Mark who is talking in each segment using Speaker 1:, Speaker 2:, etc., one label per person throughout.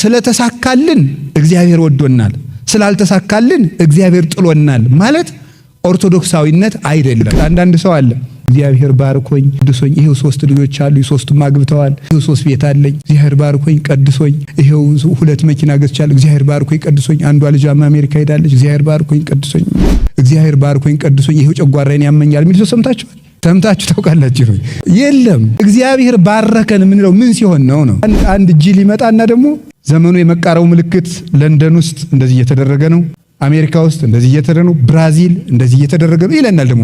Speaker 1: ስለተሳካልን እግዚአብሔር ወዶናል፣ ስላልተሳካልን እግዚአብሔር ጥሎናል ማለት ኦርቶዶክሳዊነት አይደለም። አንዳንድ ሰው አለ እግዚአብሔር ባርኮኝ ቅዱሶኝ ይሄው 3 ልጆች አሉ፣ 3ቱም አግብተዋል፣ ይሄው 3 ቤት አለኝ፣ እግዚአብሔር ባርኮኝ ቀድሶኝ ይሄው 2 መኪና ገዝቻለሁ፣ እግዚአብሔር ባርኮኝ ቀድሶኝ፣ አንዷ ልጅ አሜሪካ ሄዳለች፣ እግዚአብሔር ባርኮኝ ቀድሶኝ፣ እግዚአብሔር ባርኮኝ ቀድሶኝ ይሄው ጨጓራዬን ያመኛል የሚል ሰው ሰምታችሁ ታውቃላችሁ? የለም። እግዚአብሔር ባረከን የምንለው ምን ሲሆን ነው? አንድ ጅል ይመጣና ደግሞ ዘመኑ የመቃረው ምልክት ለንደን ውስጥ እንደዚህ እየተደረገ ነው፣ አሜሪካ ውስጥ እንደዚህ እየተደረገ ነው፣ ብራዚል እንደዚህ እየተደረገ ነው ይለናል። ደግሞ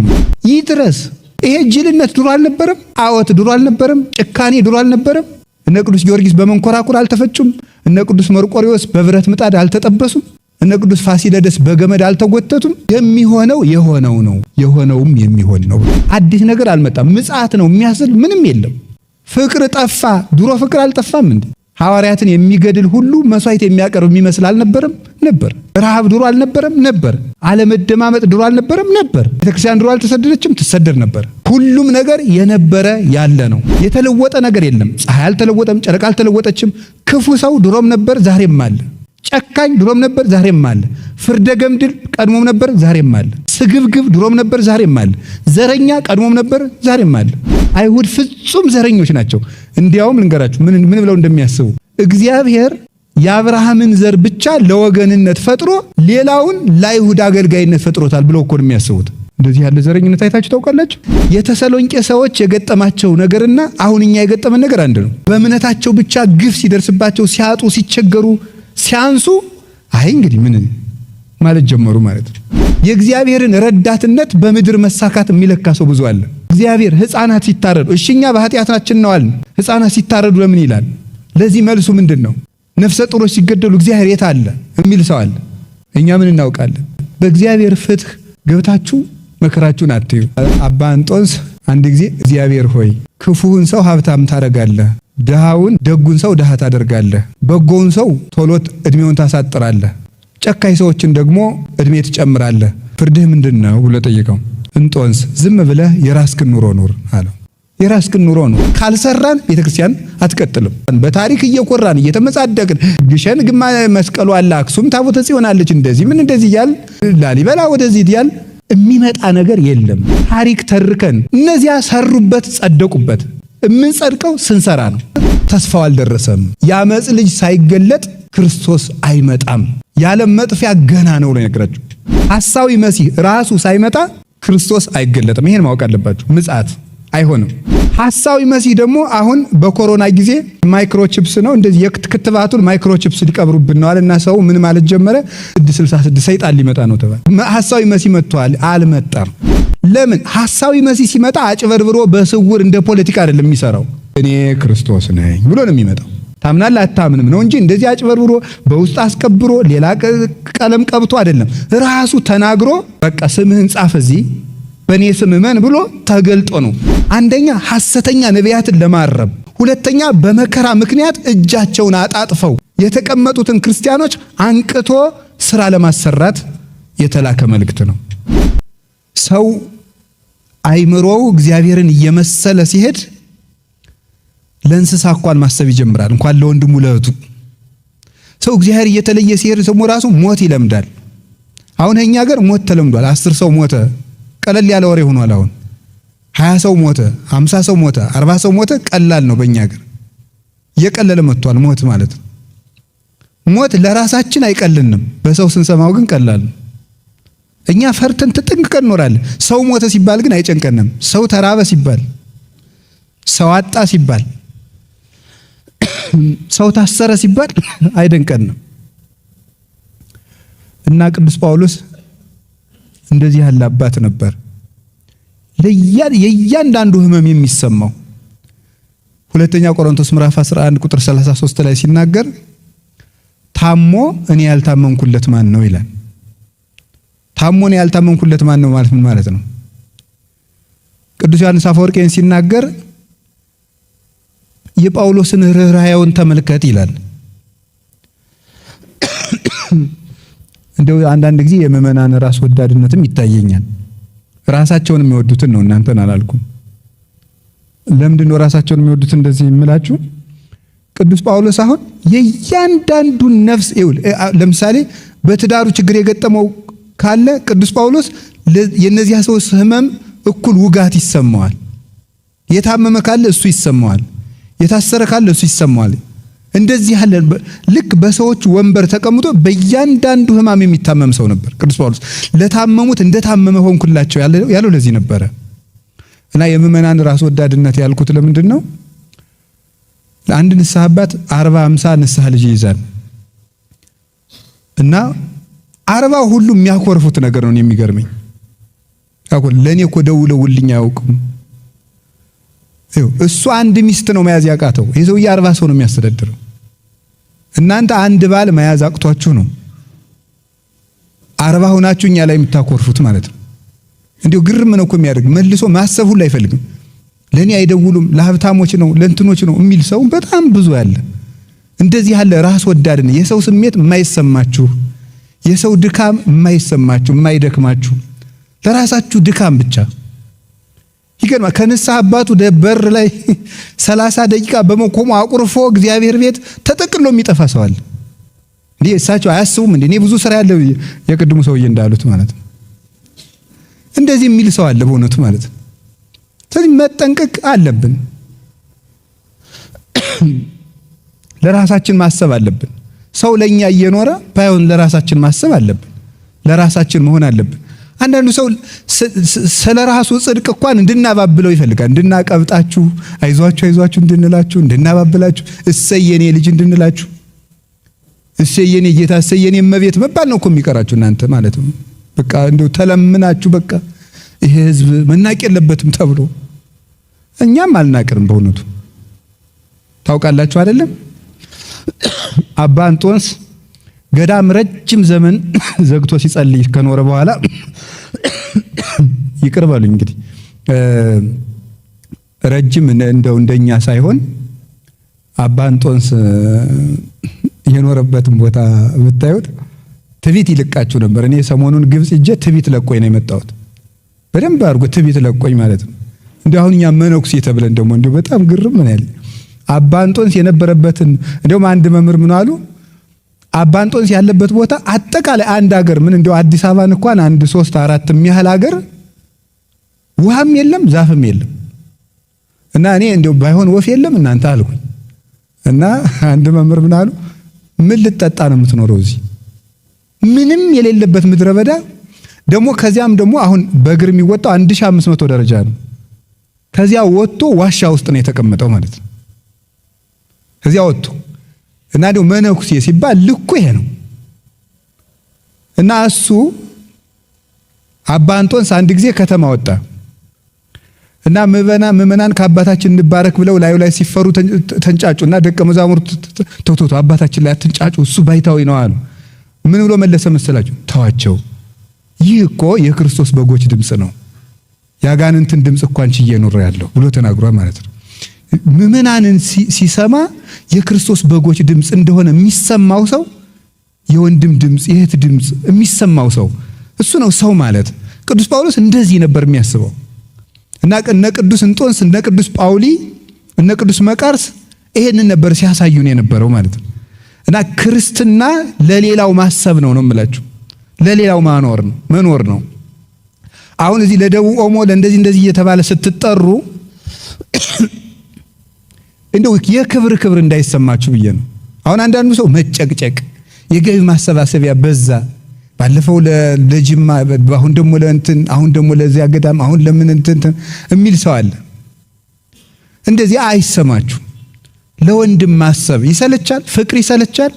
Speaker 1: ይድረስ። ይሄ ጅልነት ድሮ አልነበረም? አዎት ድሮ አልነበረም? ጭካኔ ድሮ አልነበረም? እነ ቅዱስ ጊዮርጊስ በመንኮራኩር አልተፈጩም? እነ ቅዱስ መርቆሬዎስ በብረት ምጣድ አልተጠበሱም? እነ ቅዱስ ፋሲለደስ በገመድ አልተጎተቱም? የሚሆነው የሆነው ነው፣ የሆነውም የሚሆን ነው። አዲስ ነገር አልመጣም። ምጽአት ነው የሚያስል ምንም የለም። ፍቅር ጠፋ። ድሮ ፍቅር አልጠፋም እንዴ? ሐዋርያትን የሚገድል ሁሉ መስዋዕት የሚያቀርብ የሚመስል አልነበረም? ነበር። ረሃብ ድሮ አልነበረም? ነበር። አለመደማመጥ ድሮ አልነበረም? ነበር። ቤተክርስቲያን ድሮ አልተሰደደችም? ትሰደድ ነበር። ሁሉም ነገር የነበረ ያለ ነው። የተለወጠ ነገር የለም። ፀሐይ አልተለወጠም፣ ጨረቃ አልተለወጠችም። ክፉ ሰው ድሮም ነበር፣ ዛሬም አለ። ጨካኝ ድሮም ነበር፣ ዛሬም አለ። ፍርደ ገምድል ቀድሞም ነበር፣ ዛሬም አለ። ስግብግብ ድሮም ነበር፣ ዛሬም አለ። ዘረኛ ቀድሞም ነበር፣ ዛሬም አለ። አይሁድ ፍጹም ዘረኞች ናቸው። እንዲያውም ልንገራችሁ ምን ብለው እንደሚያስቡ እግዚአብሔር የአብርሃምን ዘር ብቻ ለወገንነት ፈጥሮ ሌላውን ለአይሁድ አገልጋይነት ፈጥሮታል ብለው እኮ ነው የሚያስቡት። እንደዚህ ያለ ዘረኝነት አይታችሁ ታውቃላችሁ? የተሰሎንቄ ሰዎች የገጠማቸው ነገርና አሁን እኛ የገጠመን ነገር አንድ ነው። በእምነታቸው ብቻ ግፍ ሲደርስባቸው፣ ሲያጡ፣ ሲቸገሩ፣ ሲያንሱ አይ እንግዲህ ምን ማለት ጀመሩ ማለት ነው። የእግዚአብሔርን ረዳትነት በምድር መሳካት የሚለካ ሰው ብዙ አለ። እግዚአብሔር ሕፃናት ሲታረዱ እሺኛ በኃጢአታችን ነው አልን። ሕፃናት ሲታረዱ ለምን ይላል? ለዚህ መልሱ ምንድን ነው? ነፍሰ ጡሮች ሲገደሉ እግዚአብሔር የት አለ የሚል ሰው አለ። እኛ ምን እናውቃለን? በእግዚአብሔር ፍትህ ገብታችሁ መከራችሁን አትዩ። አባ እንጦንስ አንድ ጊዜ እግዚአብሔር ሆይ ክፉውን ሰው ሀብታም ታደርጋለህ፣ ደሃውን ደጉን ሰው ደሃ ታደርጋለህ፣ በጎውን ሰው ቶሎት እድሜውን ታሳጥራለህ፣ ጨካኝ ሰዎችን ደግሞ እድሜ ትጨምራለህ፣ ፍርድህ ምንድነው ብሎ ጠየቀው። እንጦንስ ዝም ብለህ የራስህን ኑሮ ኑር አለው። የራስህን ኑሮ ኑር ካልሰራን ቤተክርስቲያን አትቀጥልም። በታሪክ እየኮራን እየተመጻደቅን ግሸን ግማ መስቀሉ አለ፣ አክሱም ታቦተ ጽዮን አለች፣ እንደዚህ ምን እንደዚህ ይያል ላሊበላ ወደዚህ ይያል የሚመጣ ነገር የለም። ታሪክ ተርከን እነዚያ ሰሩበት፣ ጸደቁበት። የምንጸድቀው ስንሰራ ነው። ተስፋው አልደረሰም። የአመጽ ልጅ ሳይገለጥ ክርስቶስ አይመጣም። የዓለም መጥፊያ ገና ነው ነው የነገራችሁ። ሐሳዊ መሲህ ራሱ ሳይመጣ ክርስቶስ አይገለጥም። ይሄን ማወቅ አለባችሁ። ምጽአት አይሆንም። ሐሳዊ መሲህ ደግሞ አሁን በኮሮና ጊዜ ማይክሮቺፕስ ነው እንደዚህ የክትባቱን ማይክሮቺፕስ ሊቀብሩብን ነው አለና ሰው ምን ማለት ጀመረ? 666 ሰይጣን ሊመጣ ነው ተባለ። ሐሳዊ መሲህ መጥቷል። አልመጣም። ለምን? ሐሳዊ መሲህ ሲመጣ አጭበርብሮ በስውር እንደ ፖለቲካ አይደለም የሚሰራው። እኔ ክርስቶስ ነኝ ብሎ ነው የሚመጣው። ታምናለህ አታምንም ነው እንጂ እንደዚህ አጭበርብሮ በውስጥ አስቀብሮ ሌላ ቀለም ቀብቶ አይደለም። ራሱ ተናግሮ በቃ ስምህን ጻፍ እዚህ በእኔ ስም እመን ብሎ ተገልጦ ነው። አንደኛ ሐሰተኛ ነቢያትን ለማረም፣ ሁለተኛ በመከራ ምክንያት እጃቸውን አጣጥፈው የተቀመጡትን ክርስቲያኖች አንቅቶ ስራ ለማሰራት የተላከ መልእክት ነው። ሰው አይምሮው እግዚአብሔርን እየመሰለ ሲሄድ ለእንስሳ እንኳን ማሰብ ይጀምራል፣ እንኳን ለወንድሙ ለእህቱ። ሰው እግዚአብሔር እየተለየ ሲሄድ ሰው ራሱ ሞት ይለምዳል። አሁን እኛ ሀገር ሞት ተለምዷል። 10 ሰው ሞተ ቀለል ያለ ወሬ ሆኗል። አሁን 20 ሰው ሞተ፣ 50 ሰው ሞተ፣ 40 ሰው ሞተ ቀላል ነው። በእኛ ሀገር እየቀለለ መጥቷል ሞት ማለት ነው። ሞት ለራሳችን አይቀልንም፣ በሰው ስንሰማው ግን ቀላል ነው። እኛ ፈርተን ተጠንቅቀን እንኖራለን። ሰው ሞተ ሲባል ግን አይጨንቀንም። ሰው ተራበ ሲባል፣ ሰው አጣ ሲባል፣ ሰው ታሰረ ሲባል አይደንቀንም። እና ቅዱስ ጳውሎስ እንደዚህ ያለ አባት ነበር። የእያንዳንዱ ህመም የሚሰማው ሁለተኛ ቆሮንቶስ ምዕራፍ 11 ቁጥር 33 ላይ ሲናገር ታሞ እኔ ያልታመንኩለት ማን ነው ይላል። ታሞ እኔ ያልታመንኩለት ማን ነው ማለት ምን ማለት ነው? ቅዱስ ዮሐንስ አፈወርቄን ሲናገር የጳውሎስን ርህራሄውን ተመልከት ይላል። እንደው አንዳንድ ጊዜ የምእመናን ራስ ወዳድነትም ይታየኛል። ራሳቸውን የሚወዱትን ነው፣ እናንተን አላልኩም። ለምንድን ነው ራሳቸውን የሚወዱት እንደዚህ የምላችሁ? ቅዱስ ጳውሎስ አሁን የእያንዳንዱን ነፍስ ይውል ለምሳሌ በትዳሩ ችግር የገጠመው ካለ ቅዱስ ጳውሎስ የነዚያ ሰዎች ህመም እኩል ውጋት ይሰማዋል። የታመመ ካለ እሱ ይሰማዋል፣ የታሰረ ካለ እሱ ይሰማዋል። እንደዚህ ያለ ልክ በሰዎች ወንበር ተቀምጦ በእያንዳንዱ ህመም የሚታመም ሰው ነበር ቅዱስ ጳውሎስ። ለታመሙት እንደታመመ ሆንኩላቸው ያለው ለዚህ ነበረ። እና የምእመናን ራስ ወዳድነት ያልኩት ለምንድን ነው? አንድ ንስሐ አባት 40-50 ንስሐ ልጅ ይይዛል እና 40 ሁሉ የሚያኮርፉት ነገር ነው የሚገርመኝ። ለኔ እኮ ደውለውልኝ አያውቅም። እሱ አንድ ሚስት ነው መያዝ ያቃተው፣ የሰው 40 ሰው ነው የሚያስተዳድረው። እናንተ አንድ ባል መያዝ አቅቷችሁ ነው 40 ሆናችሁ እኛ ላይ የምታኮርፉት ማለት ነው። እንዲሁ ግርም ነው እኮ የሚያደርግ። መልሶ ማሰብ ሁሉ አይፈልግም። ለኔ አይደውሉም፣ ለሀብታሞች ነው ለእንትኖች ነው የሚል ሰው በጣም ብዙ ያለ። እንደዚህ ያለ ራስ ወዳድነት፣ የሰው ስሜት የማይሰማችሁ፣ የሰው ድካም የማይሰማችሁ፣ የማይደክማችሁ፣ ለራሳችሁ ድካም ብቻ ይገርማ። ከንስሐ አባቱ በር ላይ 30 ደቂቃ በመቆሙ አቁርፎ እግዚአብሔር ቤት ተጠቅሎ የሚጠፋ ሰው አለ። እንዴ እሳቸው አያስቡም እንዴ? እኔ ብዙ ስራ ያለው የቅድሙ ሰውዬ እንዳሉት ማለት ነው። እንደዚህ የሚል ሰው አለ በእውነቱ ማለት ነው። ስለዚህ መጠንቀቅ አለብን። ለራሳችን ማሰብ አለብን። ሰው ለኛ እየኖረ ባይሆን ለራሳችን ማሰብ አለብን። ለራሳችን መሆን አለብን። አንዳንዱ ሰው ስለራሱ ጽድቅ እንኳን እንድናባብለው ይፈልጋል። እንድናቀብጣችሁ፣ አይዟችሁ እንድንላችሁ፣ እንድናባብላችሁ፣ እሰየኔ ልጅ እንድንላችሁ፣ እሰየኔ ጌታ፣ እሰየኔ እመቤት መባል ነው እኮ የሚቀራችሁ እናንተ ማለት ነው። በቃ እንደው ተለምናችሁ በቃ ይሄ ህዝብ መናቅ የለበትም ተብሎ እኛም አልናቅርም። በእውነቱ ታውቃላችሁ አይደለም? አባ እንጦንስ ገዳም ረጅም ዘመን ዘግቶ ሲጸልይ ከኖረ በኋላ ይቅርባሉኝ እንግዲህ ረጅም እንደኛ ሳይሆን አባ እንጦንስ የኖረበትን ቦታ ብታዩት ትቢት ይልቃችሁ ነበር። እኔ ሰሞኑን ግብጽ እጄ ትቢት ለቆኝ ነው የመጣሁት። በደንብ አድርጎ ትቢት ለቆኝ ማለት ነው። እንዲሁ አሁን እኛ መነኩሴ ተብለን ደግሞ እንዲሁ በጣም ግርም ምን ያለ አባ እንጦንስ የነበረበትን እንደውም አንድ መምህር ምን አሉ፣ አባ እንጦንስ ያለበት ቦታ አጠቃላይ አንድ ሀገር ምን እንደው አዲስ አበባን እንኳን 1-3-4 የሚያህል ሀገር ውሃም የለም ዛፍም የለም። እና እኔ እንደው ባይሆን ወፍ የለም እናንተ አልኩኝ። እና አንድ መምህር ምን አሉ፣ ምን ልጠጣ ነው የምትኖረው እዚህ ምንም የሌለበት ምድረ በዳ? ደግሞ ከዚያም ደግሞ አሁን በእግር የሚወጣው 1500 ደረጃ ነው። ከዚያ ወጥቶ ዋሻ ውስጥ ነው የተቀመጠው ማለት ነው። ከዚያ ወጥቶ እና ደግሞ መነኩሴ ሲባል ልኩ ይሄ ነው። እና እሱ አባ እንጦንስ አንድ ጊዜ ከተማ ወጣ እና ምእመናን ከአባታችን እንባረክ ብለው ላዩ ላይ ሲፈሩ ተንጫጩና ደቀ መዛሙርቱ ተውቶ አባታችን ላይ አትንጫጩ እሱ ባይታዊ ነው አሉ። ምን ብሎ መለሰ መሰላችሁ? ተዋቸው፣ ይህ እኮ የክርስቶስ በጎች ድምጽ ነው፣ ያጋንንትን ድምጽ እንኳን ችዬ ኖር ያለው ብሎ ተናግሯል ማለት ነው። ምእመናንን ሲሰማ የክርስቶስ በጎች ድምጽ እንደሆነ የሚሰማው ሰው፣ የወንድም ድምጽ፣ የእህት ድምጽ የሚሰማው ሰው እሱ ነው ሰው ማለት። ቅዱስ ጳውሎስ እንደዚህ ነበር የሚያስበው። እና እነ ቅዱስ እንጦንስ፣ እነ ቅዱስ ጳውሊ፣ እነ ቅዱስ መቃርስ ይሄንን ነበር ሲያሳዩን የነበረው ማለት ነው። እና ክርስትና ለሌላው ማሰብ ነው የምላችሁ፣ ለሌላው መኖር ነው። አሁን እዚህ ለደቡብ ኦሞ ለእንደዚህ እየተባለ ስትጠሩ እንደው የክብር እንዳይሰማችሁ ብዬ ነው። አሁን አንዳንዱ ሰው መጨቅጨቅ፣ የገቢ ማሰባሰቢያ በዛ፣ ባለፈው ለጅማ፣ አሁን ደግሞ ለእንትን፣ አሁን ደግሞ ለዚያ ገዳም፣ አሁን ለምን እንትን የሚል ሰው አለ። እንደዚህ አይሰማችሁ። ለወንድም ማሰብ ይሰለቻል፣ ፍቅር ይሰለቻል፣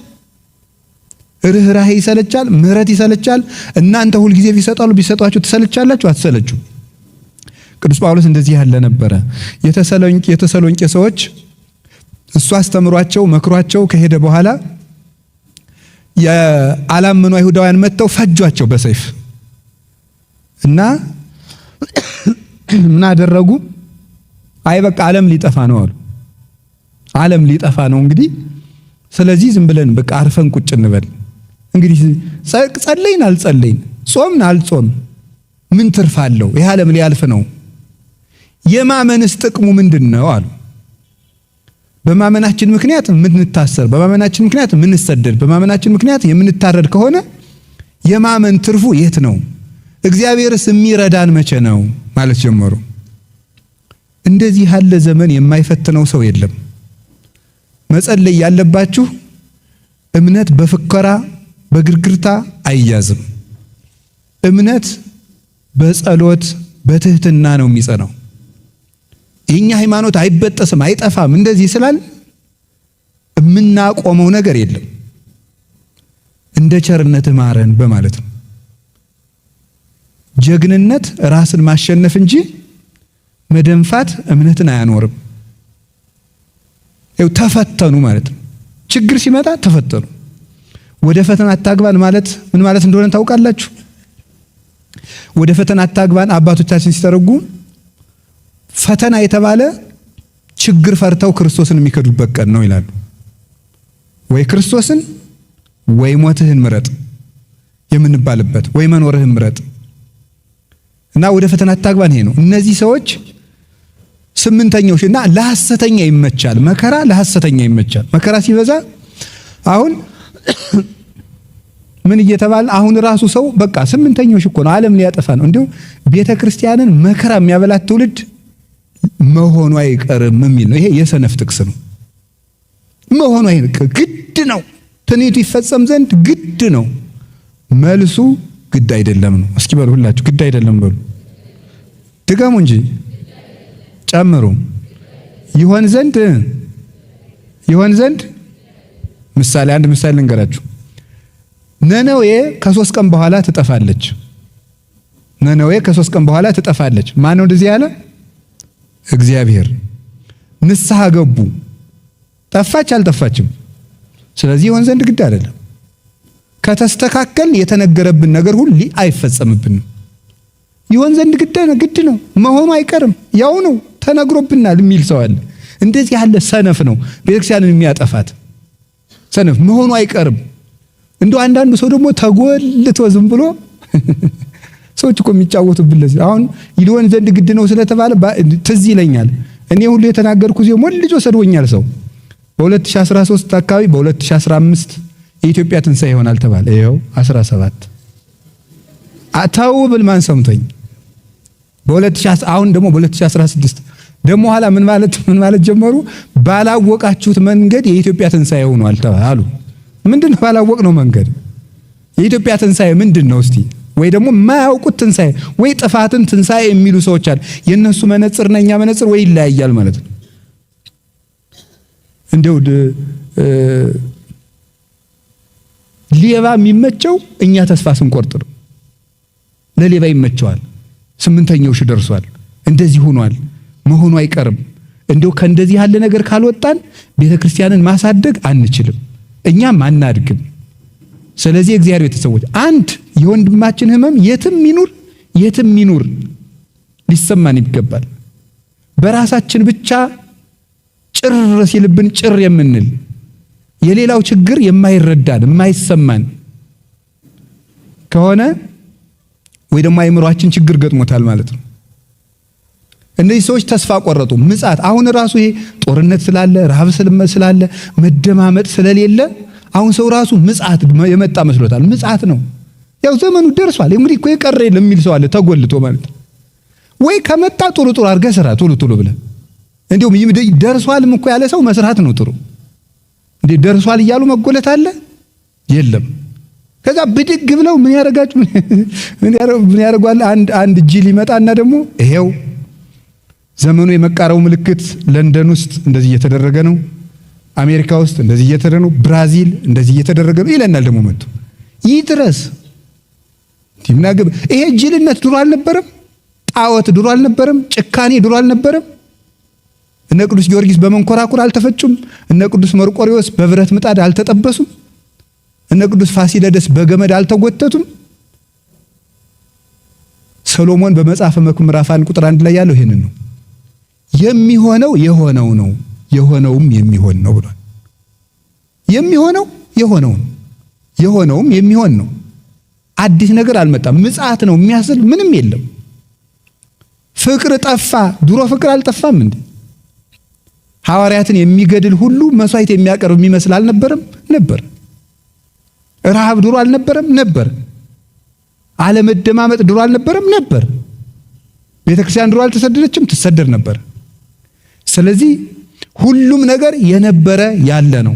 Speaker 1: ርህራሄ ይሰለቻል፣ ምህረት ይሰለቻል። እናንተ ሁል ጊዜ ቢሰጧችሁ ትሰለቻላችሁ? አትሰለችሁ? ቅዱስ ጳውሎስ እንደዚህ ያለ ነበረ። የተሰሎንቄ ሰዎች እሱ አስተምሯቸው መክሯቸው ከሄደ በኋላ የአላመኑ አይሁዳውያን መጥተው ፈጇቸው በሰይፍ እና ምን አደረጉ? አይ በቃ ዓለም ሊጠፋ ነው አሉ። ዓለም ሊጠፋ ነው እንግዲህ፣ ስለዚህ ዝም ብለን በቃ አርፈን ቁጭ እንበል። እንግዲህ ጸለይን አልጸለይን፣ ጾምን አልጾም ምን ትርፍ አለው? ይህ ዓለም ሊያልፍ ነው። የማመንስ ጥቅሙ ምንድን ነው አሉ። በማመናችን ምክንያት የምንታሰር፣ በማመናችን ምክንያት የምንሰደድ፣ በማመናችን ምክንያት የምንታረድ ከሆነ የማመን ትርፉ የት ነው? እግዚአብሔርስ የሚረዳን መቼ ነው ማለት ጀመሩ። እንደዚህ ያለ ዘመን የማይፈትነው ሰው የለም። መጸለይ ያለባችሁ እምነት በፍከራ በግርግርታ አይያዝም። እምነት በጸሎት በትህትና ነው የሚጸናው። የኛ ሃይማኖት አይበጠስም አይጠፋም እንደዚህ ስላል የምናቆመው ነገር የለም። እንደ ቸርነት ማረን በማለት ነው። ጀግንነት ራስን ማሸነፍ እንጂ መደንፋት እምነትን አያኖርም። ተፈተኑ ማለት ነው። ችግር ሲመጣ ተፈተኑ። ወደ ፈተና አታግባን ማለት ምን ማለት እንደሆነ ታውቃላችሁ? ወደ ፈተና አታግባን አባቶቻችን ሲተረጉ ፈተና የተባለ ችግር ፈርተው ክርስቶስን የሚከዱበት ቀን ነው ይላሉ። ወይ ክርስቶስን ወይ ሞትህን ምረጥ የምንባልበት፣ ወይ መኖርህን ምረጥ እና ወደ ፈተና አታግባን ይሄ ነው። እነዚህ ሰዎች ስምንተኛው እና ለሐሰተኛ ይመቻል። መከራ ለሐሰተኛ ይመቻል። መከራ ሲበዛ አሁን ምን እየተባለ አሁን ራሱ ሰው በቃ ስምንተኛው እኮ ነው ዓለም ሊያጠፋ ነው። እንዲሁ ቤተክርስቲያንን መከራ የሚያበላት ትውልድ መሆኑ አይቀርም የሚል ነው። ይሄ የሰነፍ ጥቅስ ነው። መሆኑ አይቀርም ግድ ነው። ትንቢቱ ይፈጸም ዘንድ ግድ ነው። መልሱ ግድ አይደለም ነው። እስኪ በሉ ሁላችሁ ግድ አይደለም በሉ። ድገሙ እንጂ ጨምሩ። ይሆን ዘንድ ምሳሌ አንድ ምሳሌ ልንገራችሁ። ነነዌ ከ3 ቀን በኋላ ትጠፋለች። ነነዌ ከ3 ቀን በኋላ ትጠፋለች። ማን ነው እንደዚህ ያለ? እግዚአብሔር። ንስሐ ገቡ። ጠፋች አልጠፋችም? ስለዚህ ይሆን ዘንድ ግድ አይደለም። ከተስተካከል የተነገረብን ነገር ሁሉ አይፈጸምብንም። ይሆን ዘንድ ግድ ነው። መሆኑ አይቀርም ያው ነው ተነግሮብናል የሚል ሰው አለ። እንደዚህ ያለ ሰነፍ ነው ቤተክርስቲያንን የሚያጠፋት። ሰነፍ መሆኑ አይቀርም። እንደው አንዳንዱ ሰው ደግሞ ተጎልቶ ዝም ብሎ ሰዎች እኮ የሚጫወቱብን ለዚህ አሁን ይሆን ዘንድ ግድ ነው ስለተባለ ትዝ ይለኛል። እኔ ሁሉ የተናገርኩ ሲሆን ሞልጆ ሰድቦኛል ሰው። በ2013 አካባቢ በ2015 የኢትዮጵያ ትንሣኤ ይሆናል ተባለ። ይኸው 17 አታው ብል ማን ሰምቶኝ አሁን ደግሞ በ2016 ደግሞ ኋላ ምን ማለት ጀመሩ? ባላወቃችሁት መንገድ የኢትዮጵያ ትንሣኤ ሆኗል ተባሉ። ምንድነው ባላወቅነው መንገድ? የኢትዮጵያ ትንሣኤ ምንድነው እስቲ? ወይ ደግሞ የማያውቁት ትንሣኤ ወይ ጥፋትን ትንሣኤ የሚሉ ሰዎች አሉ። የነሱ መነጽርና የኛ መነጽር ወይ ይለያያል ማለት ነው። እንደው ሌባ የሚመቸው እኛ ተስፋ ስንቆርጥ ነው። ለሌባ ይመቸዋል። 8ኛው ሺህ ደርሷል፣ እንደዚህ ሆኗል፣ መሆኑ አይቀርም። እንደው ከእንደዚህ ያለ ነገር ካልወጣን ቤተክርስቲያንን ማሳደግ አንችልም፣ እኛም አናድግም። ስለዚህ እግዚአብሔር ቤተሰቦች አንድ የወንድማችን ህመም የትም ይኑር ሊሰማን ይገባል። በራሳችን ብቻ ጭር ሲልብን ጭር የምንል የሌላው ችግር የማይረዳን የማይሰማን ከሆነ ወይ ደግሞ አይምሮአችን ችግር ገጥሞታል ማለት ነው። እነዚህ ሰዎች ተስፋ ቆረጡ። ምጽአት አሁን ራሱ ይሄ ጦርነት ስላለ ረሃብ ስላለ መደማመጥ ስለሌለ አሁን ሰው ራሱ ምጽአት የመጣ መስሎታል። ምጽአት ነው ያው ዘመኑ ደርሷል። እንግዲህ እኮ የቀረ የለም የሚል ሰው አለ ተጎልቶ ማለት ወይ ከመጣ ጥሩ አድርገህ ስራ ቶሎ ብለህ እንዲሁም ደርሷልም እኮ ያለ ሰው መስራት ነው ጥሩ። እንዴ ደርሷል እያሉ መጎለት አለ የለም። ከዛ ብድግ ብለው ምን ያደርጓል? አንድ ጅል ይመጣና ደግሞ ይሄው ዘመኑ የመቃረቡ ምልክት ለንደን ውስጥ እንደዚህ እየተደረገ ነው፣ አሜሪካ ውስጥ እንደዚህ እየተደረገ ነው፣ ብራዚል እንደዚህ እየተደረገ ነው ይለናል። ደግሞ መጥቶ ይድረስ ይሄ ጅልነት ድሮ አልነበረም? ጣዖት ድሮ አልነበረም? ጭካኔ ድሮ አልነበረም? እነ ቅዱስ ጊዮርጊስ በመንኮራኩር አልተፈጩም? እነ ቅዱስ መርቆሪዎስ በብረት ምጣድ አልተጠበሱም? እነ ቅዱስ ፋሲለደስ በገመድ አልተጎተቱም? ሰሎሞን በመጽሐፈ መክብብ ምዕራፍ 1 ቁጥር 1 ላይ ያለው ይሄንን ነው። የሚሆነው የሆነው ነው፣ የሆነውም የሚሆን ነው ብሏል። የሚሆነው የሆነውም የሚሆን ነው። አዲስ ነገር አልመጣም። ምጽአት ነው የሚያስል ምንም የለም። ፍቅር ጠፋ። ድሮ ፍቅር አልጠፋም እንዴ? ሐዋርያትን የሚገድል ሁሉ መስዋዕት የሚያቀርብ የሚመስል አልነበረም? ነበር። ረሃብ ድሮ አልነበረም? ነበር። አለመደማመጥ ድሮ አልነበረም? ነበር። ቤተክርስቲያን ድሮ አልተሰደደችም? ትሰደድ ነበር። ስለዚህ ሁሉም ነገር የነበረ ያለ ነው።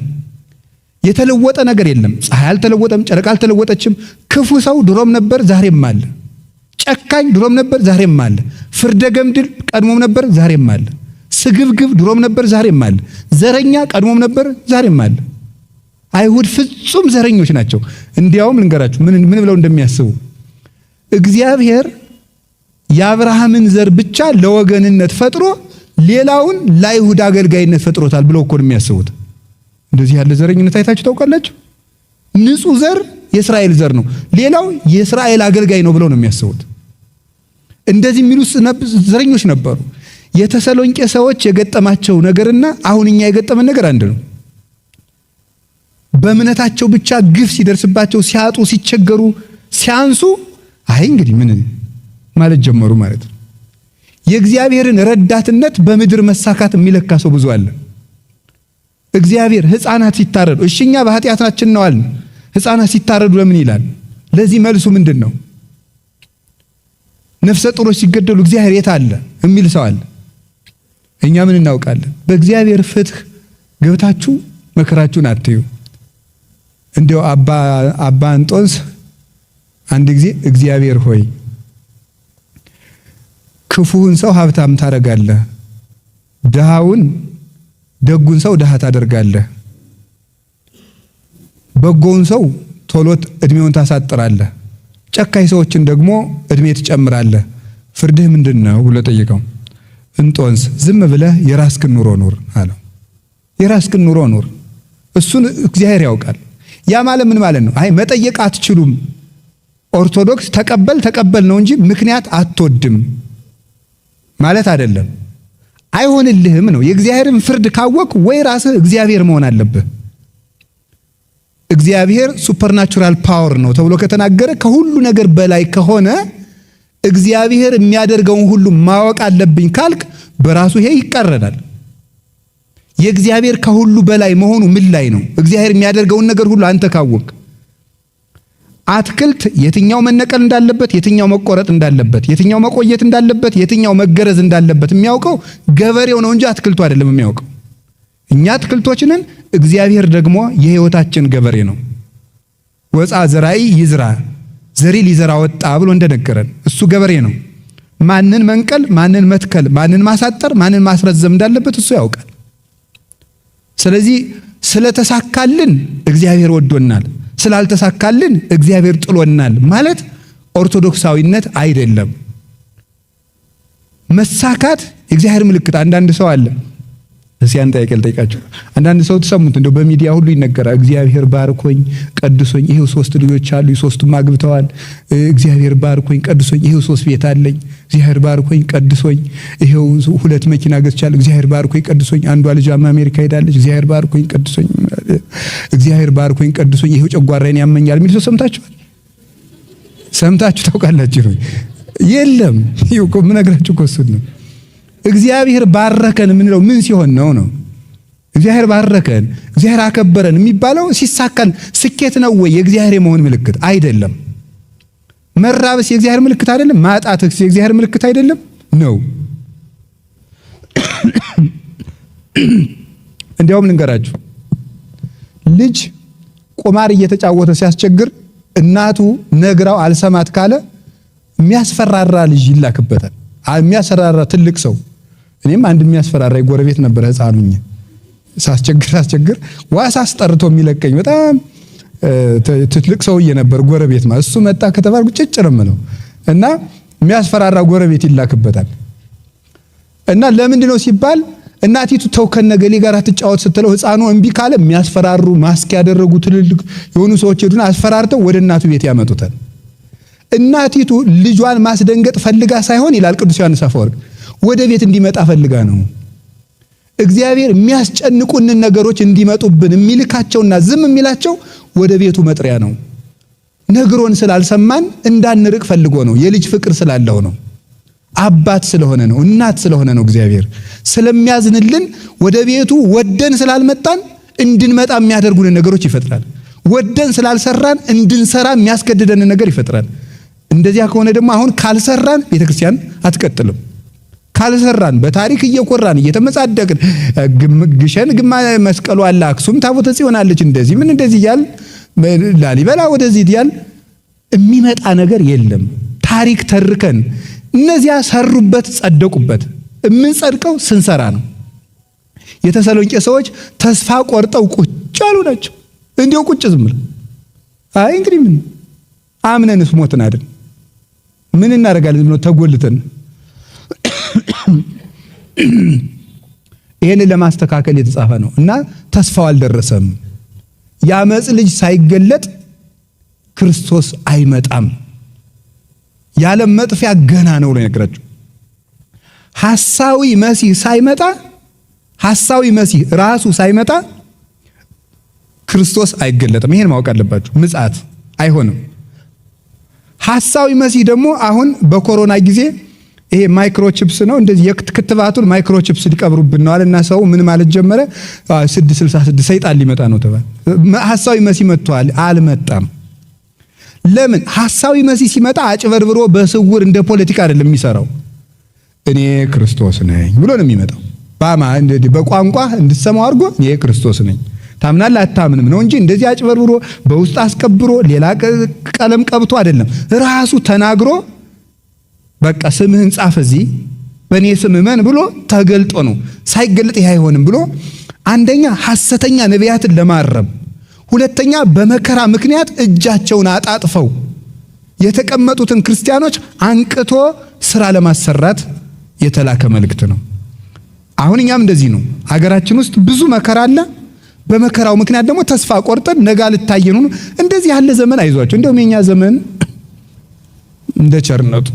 Speaker 1: የተለወጠ ነገር የለም። ፀሐይ አልተለወጠም፣ ጨረቃ አልተለወጠችም። ክፉ ሰው ድሮም ነበር፣ ዛሬም አለ። ጨካኝ ድሮም ነበር፣ ዛሬም አለ። ፍርደ ገምድል ቀድሞም ነበር፣ ዛሬም አለ። ስግብግብ ድሮም ነበር፣ ዛሬም አለ። ዘረኛ ቀድሞም ነበር፣ ዛሬም አለ። አይሁድ ፍጹም ዘረኞች ናቸው። እንዲያውም ልንገራችሁ ምን ብለው እንደሚያስቡ እግዚአብሔር የአብርሃምን ዘር ብቻ ለወገንነት ፈጥሮ ሌላውን ለአይሁድ አገልጋይነት ፈጥሮታል ብለው እኮ ነው የሚያስቡት። እንደዚህ ያለ ዘረኝነት አይታችሁ ታውቃላችሁ? ንጹህ ዘር የእስራኤል ዘር ነው፣ ሌላው የእስራኤል አገልጋይ ነው ብለው ነው የሚያስቡት። እንደዚህ የሚሉ ዘረኞች ነበሩ። የተሰሎንቄ ሰዎች የገጠማቸው ነገርና አሁን እኛ የገጠመን ነገር አንድ ነው። በእምነታቸው ብቻ ግፍ ሲደርስባቸው፣ ሲያጡ፣ ሲቸገሩ፣ ሲያንሱ አይ እንግዲህ ምን ማለት ጀመሩ ማለት ነው። የእግዚአብሔርን ረዳትነት በምድር መሳካት የሚለካ ሰው ብዙ አለ። እግዚአብሔር ሕፃናት ሲታረዱ እሺኛ በኃጢአታችን ነው አልን። ሕፃናት ሲታረዱ ለምን ይላል? ለዚህ መልሱ ምንድን ነው? ነፍሰ ጡሮች ሲገደሉ እግዚአብሔር የት አለ የሚል ሰው አለ። እኛ ምን እናውቃለን? በእግዚአብሔር ፍትህ ገብታችሁ መከራችሁን አትዩ። እንዲያው አባ እንጦንስ አንድ ጊዜ እግዚአብሔር ሆይ ክፉውን ሰው ሀብታም ታደርጋለህ፣ ደጉን ሰው ድሃ ታደርጋለህ፣ በጎውን ሰው ቶሎ እድሜውን ታሳጥራለህ፣ ጨካኝ ሰዎችን ደግሞ እድሜ ትጨምራለህ። ፍርድህ ምንድን ነው ብሎ ጠይቀው። እንጦንስ ዝም ብለህ የራስህን ኑሮ ኑር አለው። የራስህን ኑሮ ኑር፣ እሱን እግዚአብሔር ያውቃል። ያ ማለት ምን ማለት ነው? አይ መጠየቅ አትችሉም። ኦርቶዶክስ ተቀበል ነው እንጂ ምክንያት አትወድም ማለት አይደለም። አይሆንልህም ነው። የእግዚአብሔርን ፍርድ ካወቅ ወይ ራስህ እግዚአብሔር መሆን አለብህ። እግዚአብሔር ሱፐርናቹራል ፓወር ነው ተብሎ ከተናገረ ከሁሉ ነገር በላይ ከሆነ እግዚአብሔር የሚያደርገውን ሁሉ ማወቅ አለብኝ ካልክ በራሱ ይሄ ይቃረናል። የእግዚአብሔር ከሁሉ በላይ መሆኑ ምን ላይ ነው? እግዚአብሔር የሚያደርገውን ነገር ሁሉ አንተ ካወቅ አትክልት የትኛው መነቀል እንዳለበት፣ የትኛው መቆረጥ እንዳለበት፣ የትኛው መቆየት እንዳለበት፣ የትኛው መገረዝ እንዳለበት የሚያውቀው ገበሬው ነው እንጂ አትክልቱ አይደለም የሚያውቀው። እኛ አትክልቶችንን፣ እግዚአብሔር ደግሞ የሕይወታችን ገበሬ ነው። ወፃ ዘራይ ይዝራ፣ ዘሪ ሊዘራ ወጣ ብሎ እንደነገረን እሱ ገበሬ ነው። ማንን መንቀል፣ ማንን መትከል፣ ማንን ማሳጠር፣ ማንን ማስረዘም እንዳለበት እሱ ያውቃል። ስለዚህ ስለተሳካልን እግዚአብሔር ወዶናል፣ ስላልተሳካልን እግዚአብሔር ጥሎናል ማለት ኦርቶዶክሳዊነት አይደለም። መሳካት የእግዚአብሔር ምልክት። አንዳንድ ሰው አለ እስያን ጠይቃችሁ አንዳንድ ሰው ተሰሙት እንደው በሚዲያ ሁሉ ይነገራል። እግዚአብሔር ባርኮኝ ቀድሶኝ ይሄው 3 ልጆች አሉ፣ 3ቱም አግብተዋል። እግዚአብሔር ባርኮኝ ቀድሶኝ ይሄው 3 ቤት አለኝ። እግዚአብሔር ባርኮኝ ቀድሶኝ ይሄው 2 መኪና ገዝቻለሁ። እግዚአብሔር ባርኮኝ ቀድሶኝ አንዷ ልጅ አሜሪካ ሄዳለች። እግዚአብሔር ባርኮኝ ቀድሶኝ፣ እግዚአብሔር ባርኮኝ ቀድሶኝ ይሄው ጨጓራዬን ያመኛል የሚል ሰው ሰምታችሁ ታውቃላችሁ? የለም። ይሄው እኮ ምን ነግራችሁ እኮ እሱን ነው። እግዚአብሔር ባረከን የምንለው ምን ሲሆን ነው? እግዚአብሔር ባረከን፣ እግዚአብሔር አከበረን የሚባለው ሲሳካን ስኬት ነው ወይ? የእግዚአብሔር የመሆን ምልክት አይደለም። መራብስ የእግዚአብሔር ምልክት አይደለም። ማጣትስ የእግዚአብሔር ምልክት አይደለም ነው። እንዲያውም ልንገራችሁ፣ ልጅ ቁማር እየተጫወተ ሲያስቸግር እናቱ ነግራው አልሰማት ካለ የሚያስፈራራ ልጅ ይላክበታል። የሚያስፈራራ ትልቅ ሰው። እኔም አንድ የሚያስፈራራ ጎረቤት ነበር። ሕፃኑኝ ሳስቸግር ዋስ አስጠርቶ የሚለቀኝ በጣም ትልቅ ሰውዬ ነበር ጎረቤት ማለት። እሱ መጣ ከተባልኩ ጭጭርም ነው እና የሚያስፈራራ ጎረቤት ይላክበታል። እና ለምንድን ነው ሲባል እናቲቱ ተው ከነገሌ ጋር ትጫወት ስትለው ሕፃኑ እምቢ ካለ የሚያስፈራሩ ማስክ ያደረጉ ትልልቅ የሆኑ ሰዎች ሄዱና አስፈራርተው ወደ እናቱ ቤት ያመጡታል። እናቲቱ ልጇን ማስደንገጥ ፈልጋ ሳይሆን ይላል ቅዱስ ዮሐንስ አፈወርቅ፣ ወደ ቤት እንዲመጣ ፈልጋ ነው። እግዚአብሔር የሚያስጨንቁንን ነገሮች እንዲመጡብን የሚልካቸውና ዝም የሚላቸው ወደ ቤቱ መጥሪያ ነው። ነግሮን ስላልሰማን እንዳንርቅ ፈልጎ ነው። የልጅ ፍቅር ስላለው ነው። አባት ስለሆነ ነው፣ እናት ስለሆነ ነው። እግዚአብሔር ስለሚያዝንልን ወደ ቤቱ ወደን ስላልመጣን እንድንመጣ የሚያደርጉን ነገሮች ይፈጥራል። ወደን ስላልሰራን እንድንሰራ የሚያስገድደን ነገር ይፈጥራል። እንደዚያ ከሆነ ደግሞ አሁን ካልሰራን ቤተክርስቲያን አትቀጥልም። ካልሰራን በታሪክ እየኮራን እየተመጻደቅን ግሸን ግማ መስቀሉ አለ፣ አክሱም ታቦተ ጽዮን አለች፣ እንደዚህ ምን እንደዚህ ይያል ላሊበላ ወደዚህ ይያል የሚመጣ ነገር የለም። ታሪክ ተርከን እነዚያ ሰሩበት ጸደቁበት። የምንጸድቀው ስንሰራ ነው። የተሰሎንቄ ሰዎች ተስፋ ቆርጠው ቁጭ ያሉ ናቸው። እንዲያው ቁጭ ዝም ብለው አይ እንግዲህ ምን አምነንስ ሞትን አይደል ምን እናደርጋለን ብለው ተጎልተን ይሄንን ለማስተካከል የተጻፈ ነው እና ተስፋው አልደረሰም። የአመጽ ልጅ ሳይገለጥ ክርስቶስ አይመጣም። የዓለም መጥፊያ ገና ነው ብሎ ይነግራችሁ። ሐሳዊ መሲህ ሳይመጣ ሐሳዊ መሲህ ራሱ ሳይመጣ ክርስቶስ አይገለጥም። ይሄን ማወቅ አለባችሁ። ምጽአት አይሆንም። ሐሳዊ መሲህ ደግሞ አሁን በኮሮና ጊዜ ይሄ ማይክሮቺፕስ ነው እንደዚህ የክትባቱን ማይክሮቺፕስ ሊቀብሩብን ነው አለና ሰው ምን ማለት ጀመረ? 666 ሰይጣን ሊመጣ ነው ተባለ። ሐሳዊ መሲህ መጥቷል። አልመጣም። ለምን? ሐሳዊ መሲህ ሲመጣ አጭበርብሮ በስውር እንደ ፖለቲካ አይደለም የሚሰራው። እኔ ክርስቶስ ነኝ ብሎ ነው የሚመጣው። በቋንቋ እንድትሰማው አድርጎ እኔ ክርስቶስ ነኝ ታምናለህ አታምንም ነው እንጂ እንደዚህ አጭበርብሮ በውስጥ አስቀብሮ ሌላ ቀለም ቀብቶ አይደለም። ራሱ ተናግሮ በቃ ስምህን ጻፍ እዚህ በእኔ ስም እመን ብሎ ተገልጦ ነው። ሳይገለጥ ይሄ አይሆንም ብሎ አንደኛ ሐሰተኛ ነቢያትን ለማረም፣ ሁለተኛ በመከራ ምክንያት እጃቸውን አጣጥፈው የተቀመጡትን ክርስቲያኖች አንቅቶ ስራ ለማሰራት የተላከ መልእክት ነው። አሁን እኛም እንደዚህ ነው። ሀገራችን ውስጥ ብዙ መከራ አለ። በመከራው ምክንያት ደግሞ ተስፋ ቆርጠን ነገ ልታየኑ እንደዚህ ያለ ዘመን አይዟቸው። እንደውም የኛ ዘመን እንደ ቸርነቱ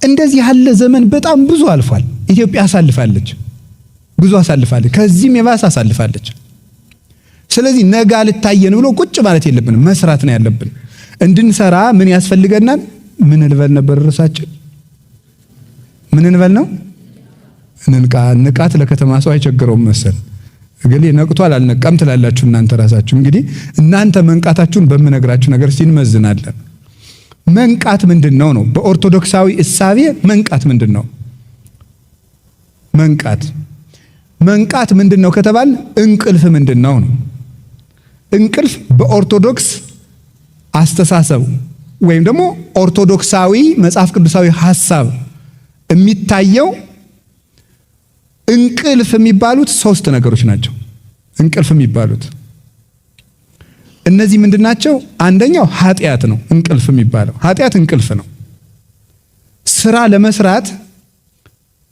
Speaker 1: እንደዚህ ያለ ዘመን በጣም ብዙ አልፏል። ኢትዮጵያ አሳልፋለች፣ ብዙ አሳልፋለች፣ ከዚህም የባሰ አሳልፋለች። ስለዚህ ነገ ልታየን ብሎ ቁጭ ማለት የለብንም፣ መስራት ነው ያለብን። እንድንሰራ ምን ያስፈልገናል? ምን እንበል ነበር ርዕሳችን? ምን እንበል ነው? ንቃት ለከተማ ሰው አይቸግረውም መሰል። እገሌ ነቅቷል አልነቃም ትላላችሁ እናንተ ራሳችሁ። እንግዲህ እናንተ መንቃታችሁን በምነግራችሁ ነገር ሲንመዝናለን። መንቃት ምንድነው ነው? በኦርቶዶክሳዊ እሳቤ መንቃት ምንድነው? መንቃት ምንድነው ከተባል እንቅልፍ ምንድነው ነው? እንቅልፍ በኦርቶዶክስ አስተሳሰብ ወይም ደግሞ ኦርቶዶክሳዊ መጽሐፍ ቅዱሳዊ ሐሳብ የሚታየው እንቅልፍ የሚባሉት ሶስት ነገሮች ናቸው። እንቅልፍ የሚባሉት እነዚህ ምንድናቸው? አንደኛው ኃጢአት ነው። እንቅልፍ የሚባለው ኃጢአት እንቅልፍ ነው። ስራ ለመስራት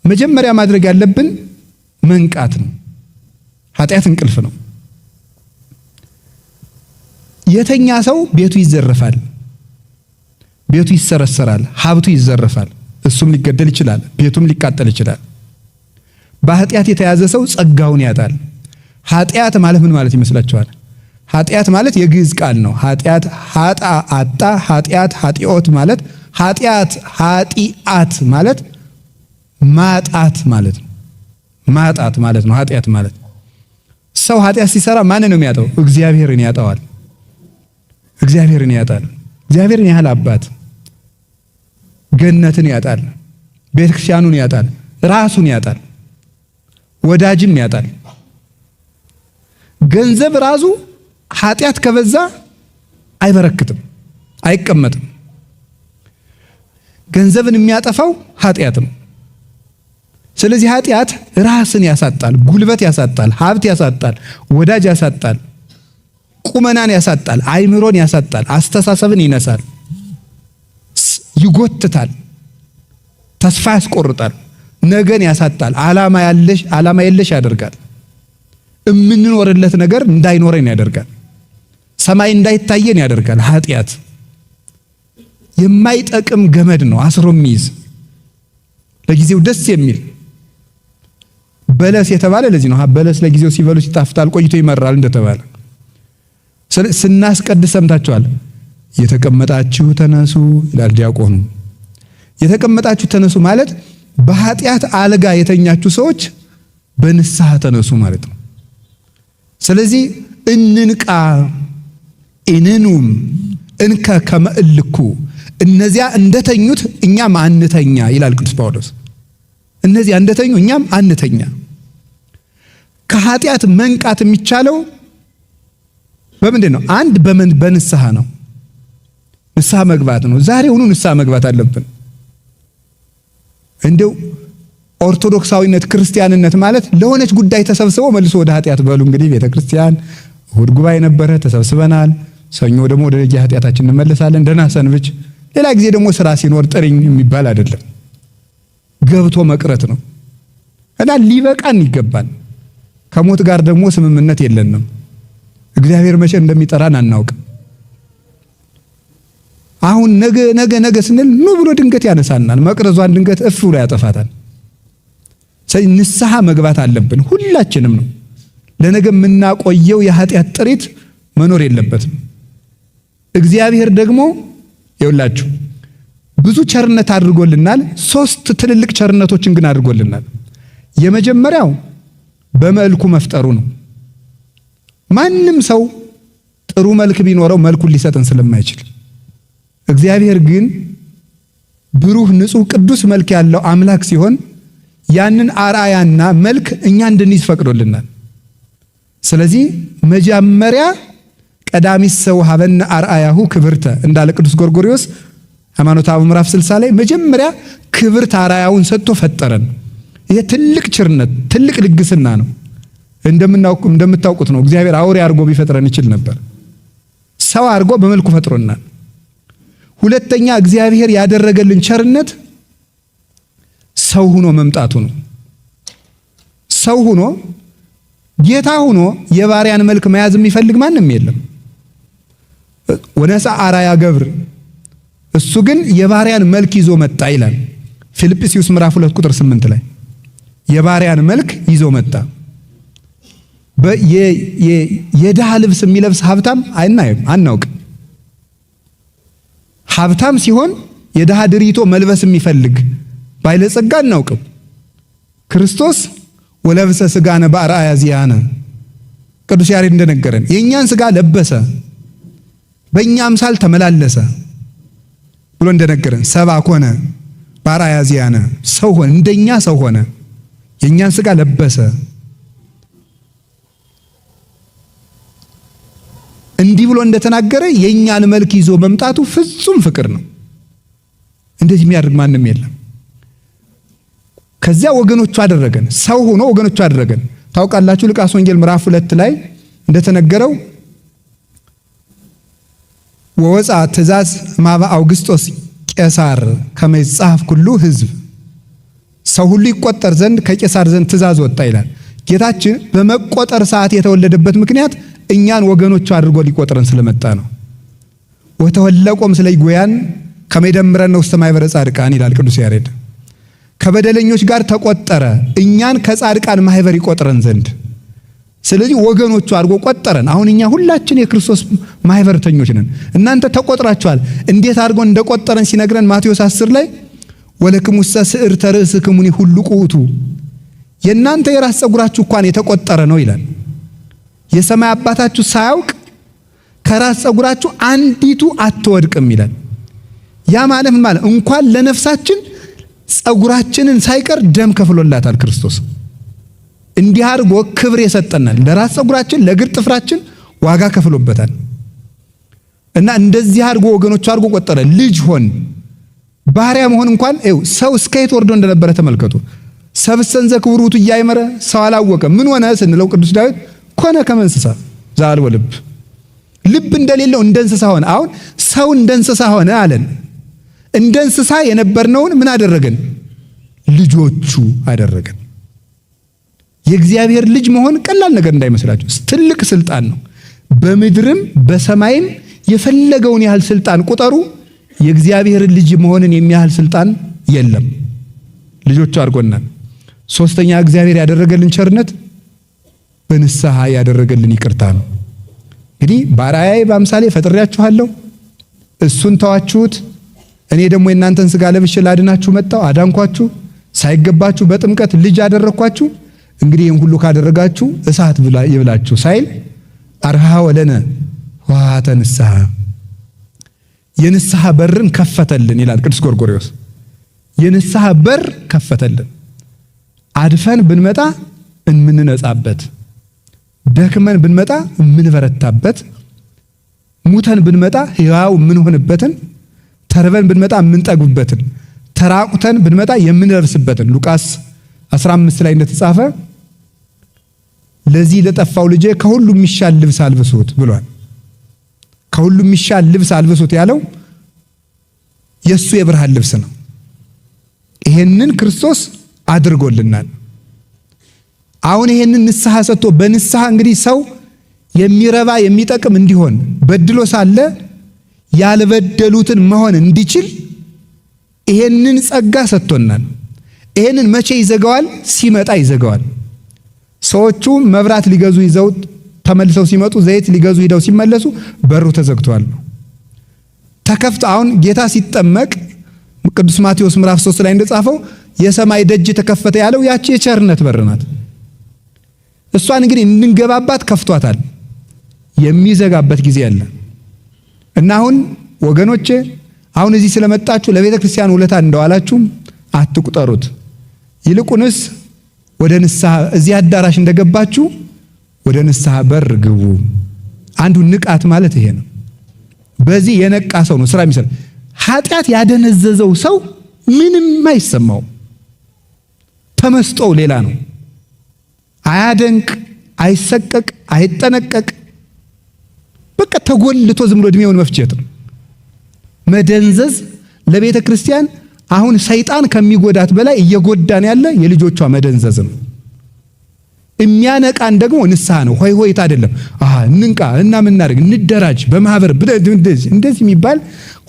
Speaker 1: መጀመሪያ ማድረግ ያለብን መንቃት ነው። ኃጢአት እንቅልፍ ነው። የተኛ ሰው ቤቱ ይዘረፋል፣ ቤቱ ይሰረሰራል፣ ሀብቱ ይዘረፋል፣ እሱም ሊገደል ይችላል፣ ቤቱም ሊቃጠል ይችላል። በኃጢአት የተያዘ ሰው ጸጋውን ያጣል። ኃጢአት ማለት ምን ማለት ይመስላችኋል? ኃጢአት ማለት የግዕዝ ቃል ነው። ኃጢአት ሀጣ አጣ፣ ኃጢአት ኃጢኦት ማለት ኃጢአት ማለት ማጣት ማለት ነው። ማጣት ማለት ነው ኃጢአት ማለት። ሰው ኃጢአት ሲሰራ ማንን ነው የሚያጣው? እግዚአብሔርን ያጣዋል። እግዚአብሔርን ያጣል። እግዚአብሔርን ያህል አባት ገነትን ያጣል፣ ቤተክርስቲያኑን ያጣል፣ ራሱን ያጣል፣ ወዳጅም ያጣል። ገንዘብ ራሱ ኃጢአት ከበዛ አይበረክትም፣ አይቀመጥም። ገንዘብን የሚያጠፋው ኃጢአት ነው። ስለዚህ ኃጢአት ራስን ያሳጣል፣ ጉልበት ያሳጣል፣ ሀብት ያሳጣል፣ ወዳጅ ያሳጣል፣ ቁመናን ያሳጣል፣ አይምሮን ያሳጣል፣ አስተሳሰብን ይነሳል፣ ይጎትታል፣ ተስፋ ያስቆርጣል፣ ነገን ያሳጣል፣ ዓላማ የለሽ ያደርጋል። የምንኖርለት ነገር እንዳይኖረን ያደርጋል። ሰማይ እንዳይታየን ያደርጋል። ኃጢአት የማይጠቅም ገመድ ነው፣ አስሮ የሚይዝ ለጊዜው ደስ የሚል በለስ የተባለ ለዚህ ነው። በለስ ለጊዜው ሲበሉ ሲጣፍጣል፣ ቆይቶ ይመራል እንደተባለ ስናስቀድስ ሰምታችኋል። የተቀመጣችሁ ተነሱ ይላል ዲያቆኑ። የተቀመጣችሁ ተነሱ ማለት በኃጢአት አልጋ የተኛችሁ ሰዎች በንስሐ ተነሱ ማለት ነው። ስለዚህ እንንቃ ኢንኑም እንከ ከመእልኩ እነዚያ እንደተኙት እኛም አንተኛ ይላል ቅዱስ ጳውሎስ። እነዚያ እንደተኙ እኛም አንተኛ። ከኃጢአት መንቃት የሚቻለው በምንድን ነው? አንድ በንስሐ ነው። ንስሐ መግባት ነው። ዛሬ ሁሉ ንስሐ መግባት አለብን። እንደው ኦርቶዶክሳዊነት ክርስቲያንነት ማለት ለሆነች ጉዳይ ተሰብስበው መልሶ ወደ ኃጢአት በሉ። እንግዲህ ቤተክርስቲያን እሑድ ጉባኤ ነበረ፣ ተሰብስበናል። ሰኞ ደግሞ ወደ ኃጢአታችን እንመለሳለን። ደህና ሰንብች። ሌላ ጊዜ ደግሞ ስራ ሲኖር ጥሪኝ የሚባል አይደለም። ገብቶ መቅረት ነው እና ሊበቃን ይገባል። ከሞት ጋር ደግሞ ስምምነት የለንም። እግዚአብሔር መቼ እንደሚጠራን አናውቅም። አሁን ነገ ስንል ኑ ብሎ ድንገት ያነሳናል። መቅረዟን ድንገት እፍ ብሎ ያጠፋታል። ስለዚህ ንስሐ መግባት አለብን ሁላችንም ነው። ለነገ የምናቆየው የኃጢአት ጥሪት መኖር የለበትም። እግዚአብሔር ደግሞ ይውላችሁ ብዙ ቸርነት አድርጎልናል። 3 ትልልቅ ቸርነቶችን ግን አድርጎልናል። የመጀመሪያው በመልኩ መፍጠሩ ነው። ማንም ሰው ጥሩ መልክ ቢኖረው መልኩን ሊሰጠን ስለማይችል እግዚአብሔር ግን ብሩህ፣ ንጹህ፣ ቅዱስ መልክ ያለው አምላክ ሲሆን ያንን አርአያና መልክ እኛ እንድንይዝ ፈቅዶልናል። ስለዚህ መጀመሪያ ቀዳሚ ሰው ሀበነ አርአያሁ ክብርተ እንዳለ ቅዱስ ጎርጎርዮስ ሃይማኖተ አበው ምዕራፍ 60 ላይ መጀመሪያ ክብርት አርአያውን ሰጥቶ ፈጠረን። ይሄ ትልቅ ቸርነት፣ ትልቅ ልግስና ነው። እንደምታውቁት ነው። እግዚአብሔር አውሬ አድርጎ ቢፈጥረን ይችል ነበር። ሰው አድርጎ በመልኩ ፈጥሮናል። ሁለተኛ እግዚአብሔር ያደረገልን ቸርነት ሰው ሆኖ መምጣቱ ነው። ሰው ሆኖ ጌታ ሆኖ የባሪያን መልክ መያዝ የሚፈልግ ማንም የለም። ወነሳ አርአያ ገብር፣ እሱ ግን የባሪያን መልክ ይዞ መጣ ይላል ፊልጵስዩስ ምዕራፍ 2 ቁጥር 8 ላይ የባሪያን መልክ ይዞ መጣ። የድሃ ልብስ የሚለብስ ሀብታም አናውቅም። ሀብታም ሲሆን የድሃ ድሪቶ መልበስ የሚፈልግ ባለጸጋ አናውቅም። ክርስቶስ ወለብሰ ሥጋነ በአርአያ ዚአነ ቅዱስ ያሬድ እንደነገረን የእኛን ሥጋ ለበሰ፣ በእኛ አምሳል ተመላለሰ ብሎ እንደነገረን ሰብአ ኮነ በአርአያ ዚአነ ሰው ሆነ፣ እንደኛ ሰው ሆነ፣ የእኛን ሥጋ ለበሰ። እንዲህ ብሎ እንደተናገረ የእኛን መልክ ይዞ መምጣቱ ፍጹም ፍቅር ነው። እንደዚህ የሚያደርግ ማንም የለም። ከዚያ ወገኖቹ አደረገን፣ ሰው ሆኖ ወገኖቹ አደረገን። ታውቃላችሁ ሉቃስ ወንጌል ምዕራፍ 2 ላይ እንደተነገረው ወወፃ ትእዛዝ ማባ አውግስጦስ ቄሳር ከመ ይጻፍ ኩሉ ሕዝብ፣ ሰው ሁሉ ይቆጠር ዘንድ ከቄሳር ዘንድ ትእዛዝ ወጣ ይላል። ጌታችን በመቆጠር ሰዓት የተወለደበት ምክንያት እኛን ወገኖቹ አድርጎ ሊቆጥረን ስለመጣ ነው። ወተወለቆም ስለ ይጎያን ከመ ይደምረነ ውስተ ማኅበረ ጻድቃን ይላል ቅዱስ ያሬድ። ከበደለኞች ጋር ተቆጠረ እኛን ከጻድቃን ማኅበር ይቆጥረን ዘንድ። ስለዚህ ወገኖቹ አድርጎ ቆጠረን። አሁን እኛ ሁላችን የክርስቶስ ማኅበርተኞች ነን። እናንተ ተቆጥራችኋል። እንዴት አድርጎ እንደቆጠረን ሲነግረን ማቴዎስ 10 ላይ ወለክሙሰ ስዕርተ ርእስክሙኒ ሁሉ ቁቱ፣ የእናንተ የራስ ፀጉራችሁ እንኳን የተቆጠረ ነው ይላል። የሰማይ አባታችሁ ሳያውቅ ከራስ ፀጉራችሁ አንዲቱ አትወድቅም ይላል። ያ ማለት ምን ማለት? እንኳን ለነፍሳችን ፀጉራችንን ሳይቀር ደም ከፍሎላታል ክርስቶስ። እንዲህ አድርጎ ክብር የሰጠናል። ለራስ ፀጉራችን ለእግር ጥፍራችን ዋጋ ከፍሎበታል። እና እንደዚህ አድርጎ ወገኖቹ አድርጎ ቆጠረ። ልጅ ሆን ባሪያ መሆን እንኳን ሰው እስከ የት ወርዶ እንደነበረ ተመልከቱ። ሰብሰን ዘክብሩቱ እያይመረ ሰው አላወቀ። ምን ሆነ ስንለው ቅዱስ ዳዊት ኮነ ከመ እንስሳ ዘአልቦ ልብ፣ ልብ እንደሌለው እንደ እንስሳ ሆነ። አሁን ሰው እንደ እንስሳ ሆነ አለን። እንደ እንስሳ የነበርነውን ምን አደረገን? ልጆቹ አደረገን። የእግዚአብሔር ልጅ መሆን ቀላል ነገር እንዳይመስላችሁ፣ ትልቅ ስልጣን ነው። በምድርም በሰማይም የፈለገውን ያህል ስልጣን ቁጠሩ፣ የእግዚአብሔር ልጅ መሆንን የሚያህል ስልጣን የለም። ልጆቹ አድርጎናል። ሶስተኛ እግዚአብሔር ያደረገልን ቸርነት በንስሐ ያደረገልን ይቅርታ ነው። እንግዲህ በአርአያዬ በአምሳሌ ፈጥሬያችኋለሁ፣ እሱን ተዋችሁት፣ እኔ ደግሞ የእናንተን ሥጋ ለብሼ ላድናችሁ መጣሁ፣ አዳንኳችሁ፣ ሳይገባችሁ በጥምቀት ልጅ አደረኳችሁ። እንግዲህ ይህን ሁሉ ካደረጋችሁ እሳት ይብላችሁ ሳይል አርሃ ወለነ ውሃተ ንስሐ የንስሐ በርን ከፈተልን ይላል ቅዱስ ጎርጎርዮስ። የንስሐ በር ከፈተልን። አድፈን ብንመጣ እምንነጻበት፣ ደክመን ብንመጣ እምንበረታበት፣ ሙተን ብንመጣ ሕያው የምንሆንበትን፣ ተርበን ብንመጣ የምንጠግብበትን፣ ተራቁተን ብንመጣ የምንለብስበትን ሉቃስ 15 ላይ እንደተጻፈ ለዚህ ለጠፋው ልጄ ከሁሉ የሚሻል ልብስ አልብሱት ብሏል። ከሁሉ የሚሻል ልብስ አልብሱት ያለው የሱ የብርሃን ልብስ ነው። ይሄንን ክርስቶስ አድርጎልናል። አሁን ይሄንን ንስሐ ሰጥቶ በንስሐ እንግዲህ ሰው የሚረባ የሚጠቅም እንዲሆን በድሎ ሳለ ያልበደሉትን መሆን እንዲችል ይሄንን ጸጋ ሰጥቶናል። ይሄንን መቼ ይዘጋዋል? ሲመጣ ይዘጋዋል። ሰዎቹ መብራት ሊገዙ ይዘው ተመልሰው ሲመጡ ዘይት ሊገዙ ሄደው ሲመለሱ በሩ ተዘግቷል። ተከፍቶ አሁን ጌታ ሲጠመቅ ቅዱስ ማቴዎስ ምዕራፍ 3 ላይ እንደጻፈው የሰማይ ደጅ ተከፈተ ያለው ያቺ የቸርነት በር ናት። እሷን እንግዲህ እንንገባባት ከፍቷታል። የሚዘጋበት ጊዜ አለ እና አሁን ወገኖቼ አሁን እዚህ ስለመጣችሁ ለቤተ ክርስቲያን ውለታ እንደዋላችሁ አትቁጠሩት። ይልቁንስ ወደ ንስሐ እዚህ አዳራሽ እንደገባችሁ ወደ ንስሐ በር ግቡ። አንዱ ንቃት ማለት ይሄ ነው። በዚህ የነቃ ሰው ነው ስራ የሚሰራ። ኃጢአት ያደነዘዘው ሰው ምንም አይሰማው፣ ተመስጦው ሌላ ነው። አያደንቅ፣ አይሰቀቅ፣ አይጠነቀቅ። በቃ ተጎልቶ ዝም ብሎ እድሜውን መፍጀት ነው። መደንዘዝ ለቤተ ክርስቲያን አሁን ሰይጣን ከሚጎዳት በላይ እየጎዳን ያለ የልጆቿ መደንዘዝ ነው። የሚያነቃን ደግሞ ንስሐ ነው። ሆይ ሆይታ አይደለም። እንንቃ እና ምን እናድርግ እንደራጅ በማህበር እንደዚህ የሚባል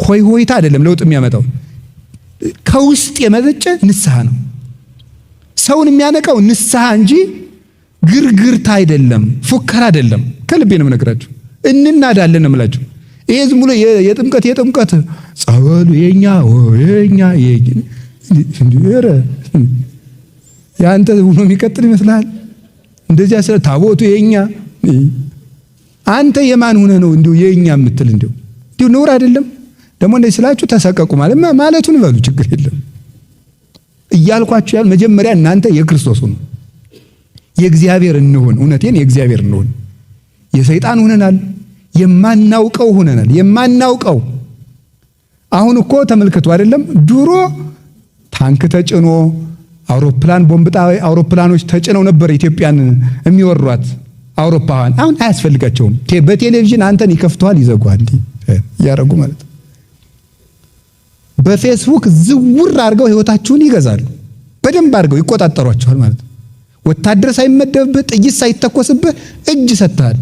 Speaker 1: ሆይ ሆይታ አይደለም ለውጥ የሚያመጣው። ከውስጥ የመነጨ ንስሐ ነው። ሰውን የሚያነቃው ንስሐ እንጂ ግርግርታ አይደለም፣ ፉከራ አይደለም። ከልቤ ነው የምነግራችሁ። እንናዳለን ነው የምላችሁ። ይሄ ዝም ብሎ የጥምቀት ጸበሉ የኛ ያንተ ሆኖ የሚቀጥል ይመስላል። እንደዚያ ስለ ታቦቱ የኛ አንተ የማን ሆነ ነው እንዲሁ የኛ የምትል እንዲሁ ነውር አይደለም? ደግሞ እንደዚህ ስላችሁ ተሰቀቁ ማለቱን በሉ ችግር የለም እያልኳችሁ ያል መጀመሪያ እናንተ የክርስቶስ ሁኑ፣ የእግዚአብሔር እንሁን። እውነቴን የእግዚአብሔር እንሁን። የሰይጣን ሆነናል፣ የማናውቀው ሆነናል። የማናውቀው አሁን እኮ ተመልከቱ አይደለም? ድሮ ታንክ ተጭኖ አውሮፕላን ቦምብጣዊ አውሮፕላኖች ተጭነው ነበር ኢትዮጵያን የሚወሯት አውሮፓውያን። አሁን አያስፈልጋቸውም። በቴሌቪዥን አንተን ይከፍቷል፣ ይዘጓል ያረጉ ማለት። በፌስቡክ ዝውር አድርገው ህይወታችሁን ይገዛሉ። በደንብ አድርገው ይቆጣጠሯቸዋል ማለት። ወታደር ሳይመደብብህ ጥይት ሳይተኮስብህ እጅ ሰጥተሃል።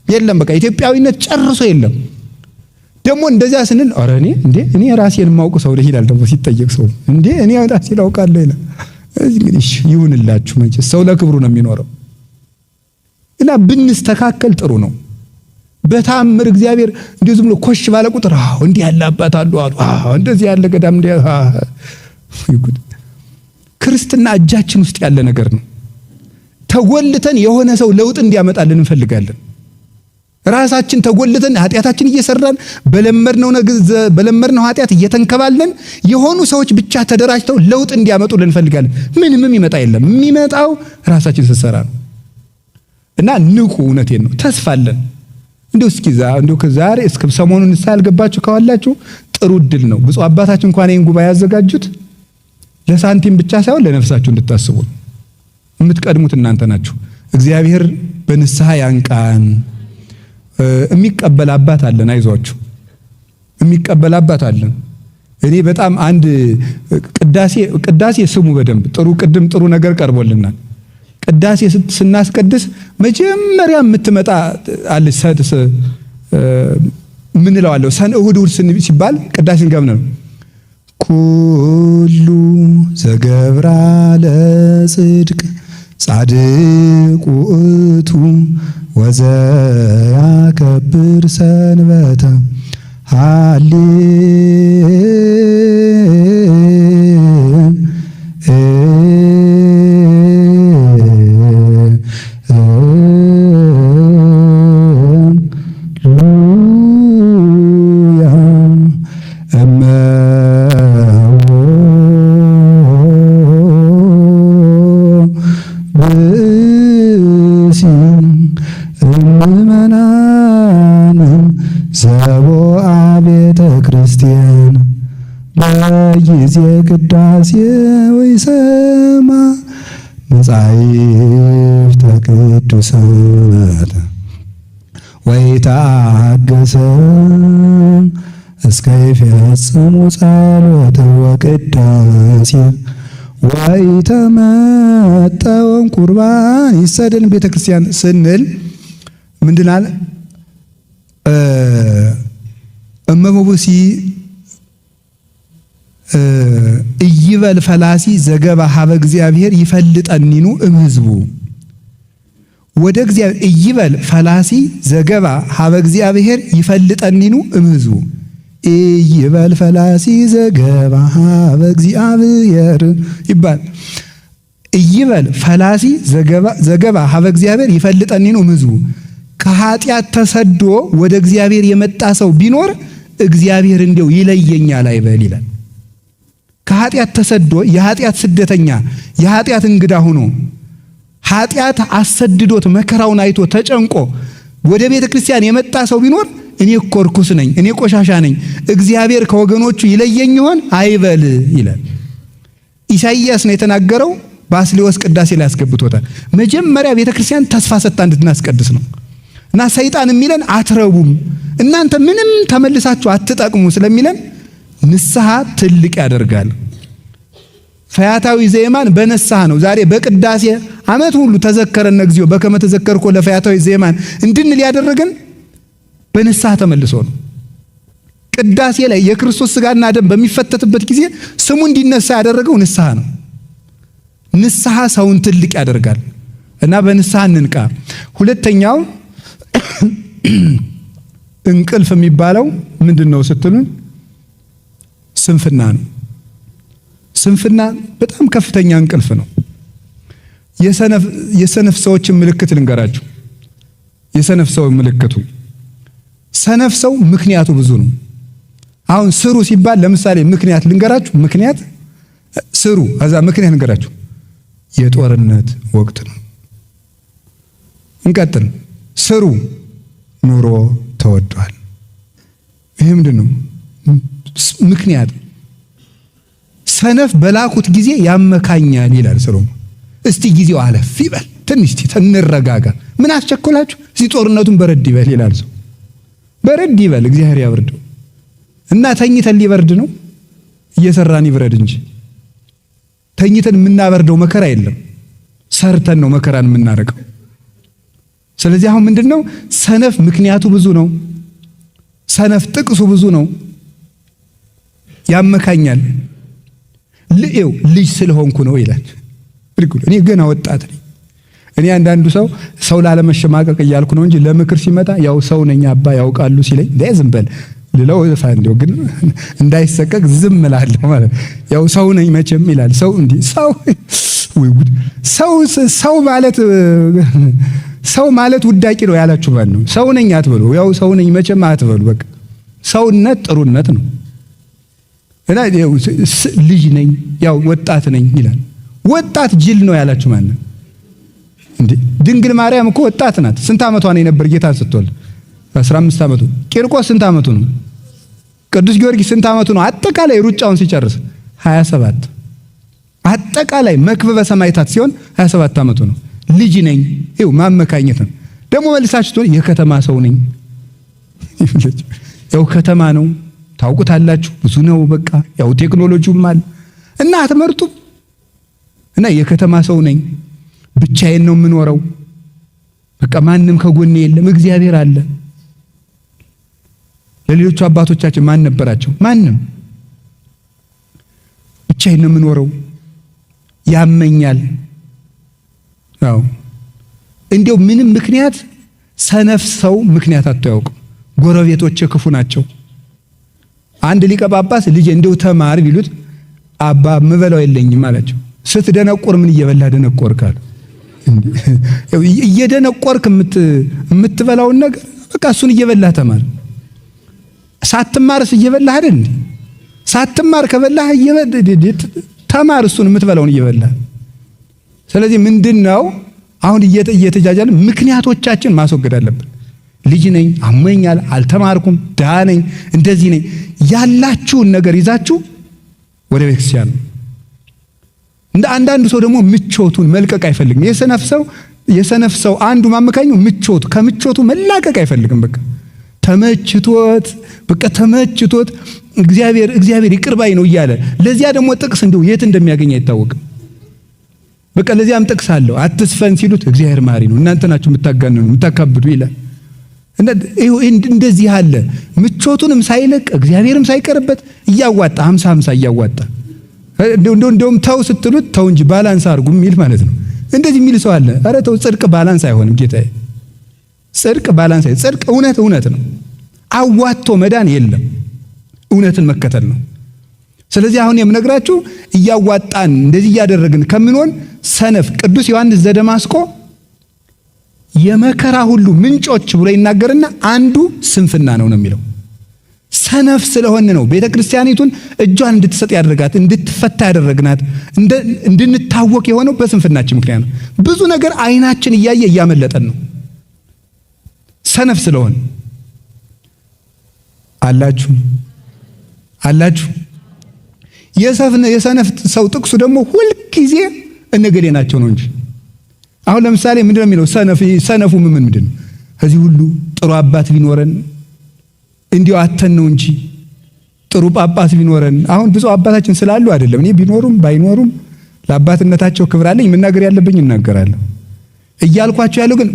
Speaker 1: የለም በቃ ኢትዮጵያዊነት ጨርሶ የለም። ደግሞ እንደዚያ ስንል ኧረ እኔ ራሴን የማውቅ ሰው ነኝ ይላል። ደግሞ ሲጠየቅ ሰው እኔ ራሴን አውቃለሁ ይላል። እንግዲህ ይሁንላችሁ፣ መቼስ ሰው ለክብሩ ነው የሚኖረው እና ብንስተካከል ጥሩ ነው። በታምር እግዚአብሔር እንዲሁ ዝም ብሎ ኮሽ ባለ ቁጥር እንዲህ ያለ አባት አሉ እንደዚህ ያለ ገዳም ይጉድ። ክርስትና እጃችን ውስጥ ያለ ነገር ነው። ተጎልተን የሆነ ሰው ለውጥ እንዲያመጣልን እንፈልጋለን። ራሳችን ተጎልተን ኃጢአታችን እየሰራን በለመድነው ኃጢአት እየተንከባለን የሆኑ ሰዎች ብቻ ተደራጅተው ለውጥ እንዲያመጡልን እንፈልጋለን። ምንም ይመጣ የለም። የሚመጣው ራሳችን ስንሰራ ነው። እና ንቁ። እውነቴን ነው። ተስፋለን። እንዲሁ ከዛሬ እስከ ሰሞኑን ንስሐ ያልገባችሁ ካዋላችሁ ጥሩ እድል ነው። ብፁዕ አባታችን እንኳን ይህን ጉባኤ ያዘጋጁት ለሳንቲም ብቻ ሳይሆን ለነፍሳችሁ እንድታስቡ። የምትቀድሙት እናንተ ናችሁ። እግዚአብሔር በንስሐ ያንቃን። የሚቀበል አባት አለን። አይዟችሁ፣ የሚቀበል አባት አለን። እኔ በጣም አንድ ቅዳሴ ስሙ በደንብ ጥሩ ነገር ቀርቦልናል። ቅዳሴ ስናስቀድስ መጀመሪያ የምትመጣ አለች። ምን እለዋለሁ? እሑድ ሲባል ቅዳሴን ገብነ ነው ኩሉ ዘገብራ ለጽድቅ ጻድቅ ውእቱ ወዘያከብር ሰንበተ ሃሌሉያ ምእመናን ዘቦአ ቤተ ክርስቲያን በጊዜ ቅዳሴ ወይሰማ መጻሕፍተ ቅዱሳት ወይትአገሰ እስከ ይፈጽሙ ጸሎተ ወቅዳሴ ወይተመጠወን ቁርባን ይሰደን። ቤተ ክርስቲያን ስንል ምንድናል? እመቦሲ እይበል ፈላሲ ዘገባ ሀበ እግዚአብሔር ይፈልጠኒኑ እምሕዝቡ ወደ እግዚአብሔር እይበል ፈላሲ ዘገባ ሀበ እግዚአብሔር ይፈልጠኒኑ እምሕዝቡ እይበል ፈላሲ ዘገባ ሀበ እግዚአብሔር ይባል። እይበል ፈላሲ ዘገባ ሀበ እግዚአብሔር ይፈልጠኒኑ እምሕዝቡ ከኃጢአት ተሰዶ ወደ እግዚአብሔር የመጣ ሰው ቢኖር እግዚአብሔር እንዲያው ይለየኛል አይበል ይላል። ከኃጢአት ተሰዶ የኃጢአት ስደተኛ የኃጢአት እንግዳ ሆኖ ኃጢአት አሰድዶት መከራውን አይቶ ተጨንቆ ወደ ቤተ ክርስቲያን የመጣ ሰው ቢኖር እኔ እኮ ርኩስ ነኝ፣ እኔ ቆሻሻ ነኝ፣ እግዚአብሔር ከወገኖቹ ይለየኝ ይሆን አይበል ይላል። ኢሳይያስ ነው የተናገረው። ባስልዮስ ቅዳሴ ላይ ያስገብቶታል። መጀመሪያ ቤተ ክርስቲያን ተስፋ ሰጥታ እንድናስቀድስ ነው እና ሰይጣን የሚለን አትረቡም፣ እናንተ ምንም ተመልሳችሁ አትጠቅሙ ስለሚለን ንስሐ ትልቅ ያደርጋል። ፈያታዊ ዘየማን በንስሐ ነው። ዛሬ በቅዳሴ ዓመት ሁሉ ተዘከረነ እግዚኦ በከመ ተዘከርኮ ለፈያታዊ ዘየማን እንድንል ያደረገን በንስሐ ተመልሶ ነው። ቅዳሴ ላይ የክርስቶስ ሥጋና ደም በሚፈተትበት ጊዜ ስሙ እንዲነሳ ያደረገው ንስሐ ነው። ንስሐ ሰውን ትልቅ ያደርጋል እና በንስሐ እንንቃ። ሁለተኛው እንቅልፍ የሚባለው ምንድነው ስትሉን ስንፍና ነው። ስንፍና በጣም ከፍተኛ እንቅልፍ ነው። የሰነፍ ሰዎችን ምልክት ልንገራችሁ። የሰነፍ ሰው ምልክቱ ሰነፍ ሰው ምክንያቱ ብዙ ነው። አሁን ስሩ ሲባል ለምሳሌ ምክንያት ልንገራችሁ። ምክንያት ስሩ አዛ ምክንያት ልንገራችሁ። የጦርነት ወቅት ነው። እንቀጥል። ስሩ ኑሮ ተወዷል። ይሄ ምንድነው? ምክንያት ሰነፍ በላኩት ጊዜ ያመካኛል ይላል ሰሎሞን። እስቲ ጊዜው አለፍ ይበል፣ ትንሽ እንረጋጋ፣ ምን አስቸኮላችሁ? እዚህ ጦርነቱን በረድ ይበል ይላል ሰው። በረድ ይበል እግዚአብሔር ያብርደው እና ተኝተን ሊበርድ ነው እየሰራን ይብረድ እንጂ ተኝተን የምናበርደው መከራ የለም። ሰርተን ነው መከራን የምናረቀው። ስለዚህ አሁን ምንድነው? ሰነፍ ምክንያቱ ብዙ ነው። ሰነፍ ጥቅሱ ብዙ ነው። ያመካኛል። ልጅ ስለሆንኩ ነው ይላል። እኔ ገና ወጣት ነኝ። እኔ አንዳንዱ ሰው ላለመሸማቀቅ እያልኩ ነው እንጂ ለምክር ሲመጣ ያው ሰው ነኝ አባ ያውቃሉ ሲለኝ ዝም በል ልለው ፋንዴው ግን እንዳይሰቀቅ ዝም እላለሁ ማለት ያው ሰው ነኝ መቼም ይላል ሰው እንዲህ ሰው ማለት ውዳቂ ነው ያላችሁ ማን ነው? ሰው ነኝ አትበሉ። ያው ሰው ነኝ መቼም አትበሉ። በቃ ሰውነት ጥሩነት ነው እና ልጅ ነኝ ያው ወጣት ነኝ ይላል። ወጣት ጅል ነው ያላችሁ ማን ነው እንዴ? ድንግል ማርያም እኮ ወጣት ናት። ስንት ዓመቷ ነው የነበር ጌታን ስትወልድ? 15 ዓመቱ። ቂርቆስ ስንት ዓመቱ ነው? ቅዱስ ጊዮርጊስ ስንት ዓመቱ ነው? አጠቃላይ ሩጫውን ሲጨርስ 27። አጠቃላይ መክበበ ሰማዕታት ሲሆን 27 ዓመቱ ነው። ልጅ ነኝ ይኸው ማመካኘት ነው። ደግሞ መልሳችሁ የከተማ ሰው ነኝ ያው ከተማ ነው ታውቁታላችሁ፣ ብዙ ነው በቃ ያው ቴክኖሎጂውም አለ እና አትመርጡም። እና የከተማ ሰው ነኝ ብቻዬን ነው የምኖረው፣ በቃ ማንም ከጎኔ የለም፣ እግዚአብሔር አለ። ለሌሎቹ አባቶቻችን ማን ነበራቸው? ማንም። ብቻዬን ነው የምኖረው፣ ያመኛል። አዎ እንዲያው ምንም ምክንያት ሰነፍ ሰው ምክንያት አታውቅም። ጎረቤቶች ክፉ ናቸው። አንድ ሊቀ ጳጳስ ልጅ እንደው ተማር ቢሉት አባ ምበላው የለኝም አላቸው። ስትደነቆር ምን እየበላ ደነቆርካል? እየደነቆርክ የምትበላውን ነገር በቃ እሱን እየበላህ ተማር። ሳትማርስ እየበላህ አይደል? ሳትማር ከበላህ ተማር እሱን የምትበላውን እየበላህ። ስለዚህ ምንድነው አሁን እየተጃጃለ ምክንያቶቻችን ማስወገድ አለብን። ልጅ ነኝ፣ አሞኛል፣ አልተማርኩም፣ ድሃ ነኝ፣ እንደዚህ ነኝ ያላችሁን ነገር ይዛችሁ ወደ ቤተክርስቲያን። እንደ አንዳንዱ ሰው ደግሞ ምቾቱን መልቀቅ አይፈልግም። የሰነፍ ሰው አንዱ ማመካኙ ምቾቱ ከምቾቱ መላቀቅ አይፈልግም። በቃ ተመችቶት እግዚአብሔር ይቅር ባይ ነው እያለ ለዚያ ደግሞ ጥቅስ እንደው የት እንደሚያገኝ አይታወቅም። በቃ ለዚያም ጥቅስ አለው። አትስፈን ሲሉት እግዚአብሔር ማሪ ነው፣ እናንተ ናችሁ የምታጋንኑ የምታካብዱ ይላል። እንደዚህ አለ ምቾቱንም ሳይለቅ እግዚአብሔርም ሳይቀርበት እያዋጣ 50 እያዋጣ እንደውም ተው ስትሉት ተው እንጂ ባላንስ አድርጉ የሚል ማለት ነው። እንደዚህ የሚል ሰው አለ። ኧረ ተው፣ ጽድቅ ባላንስ አይሆንም ጌታዬ። ጽድቅ ባላንስ አይሆንም። ጽድቅ እውነት ነው። አዋጥቶ መዳን የለም፣ እውነትን መከተል ነው። ስለዚህ አሁን የምነግራችሁ እያዋጣን እንደዚህ እያደረግን ከምንሆን ሰነፍ ቅዱስ ዮሐንስ ዘደማስቆ የመከራ ሁሉ ምንጮች ብሎ ይናገርና አንዱ ስንፍና ነው የሚለው። ሰነፍ ስለሆነ ነው ቤተክርስቲያኒቱን እጇን እንድትሰጥ ያደረጋት፣ እንድትፈታ ያደረግናት፣ እንድንታወቅ የሆነው በስንፍናችን ምክንያት ነው። ብዙ ነገር አይናችን እያየ እያመለጠን ነው ሰነፍ ስለሆነ። አላችሁ የሰነፍ ሰው ጥቅሱ ደግሞ ሁልጊዜ እነገሌ ናቸው ነው እንጂ። አሁን ለምሳሌ ምንድነው የሚለው ሰነፉ ምንድን ነው? ከዚህ ሁሉ ጥሩ አባት ቢኖረን እንዲያው አተን ነው እንጂ ጥሩ ጳጳስ ቢኖረን። አሁን ብዙ አባታችን ስላሉ አይደለም፣ እኔ ቢኖሩም ባይኖሩም ለአባትነታቸው ክብር አለኝ፣ መናገር ያለብኝ እናገራለሁ እያልኳቸው ያለው ግን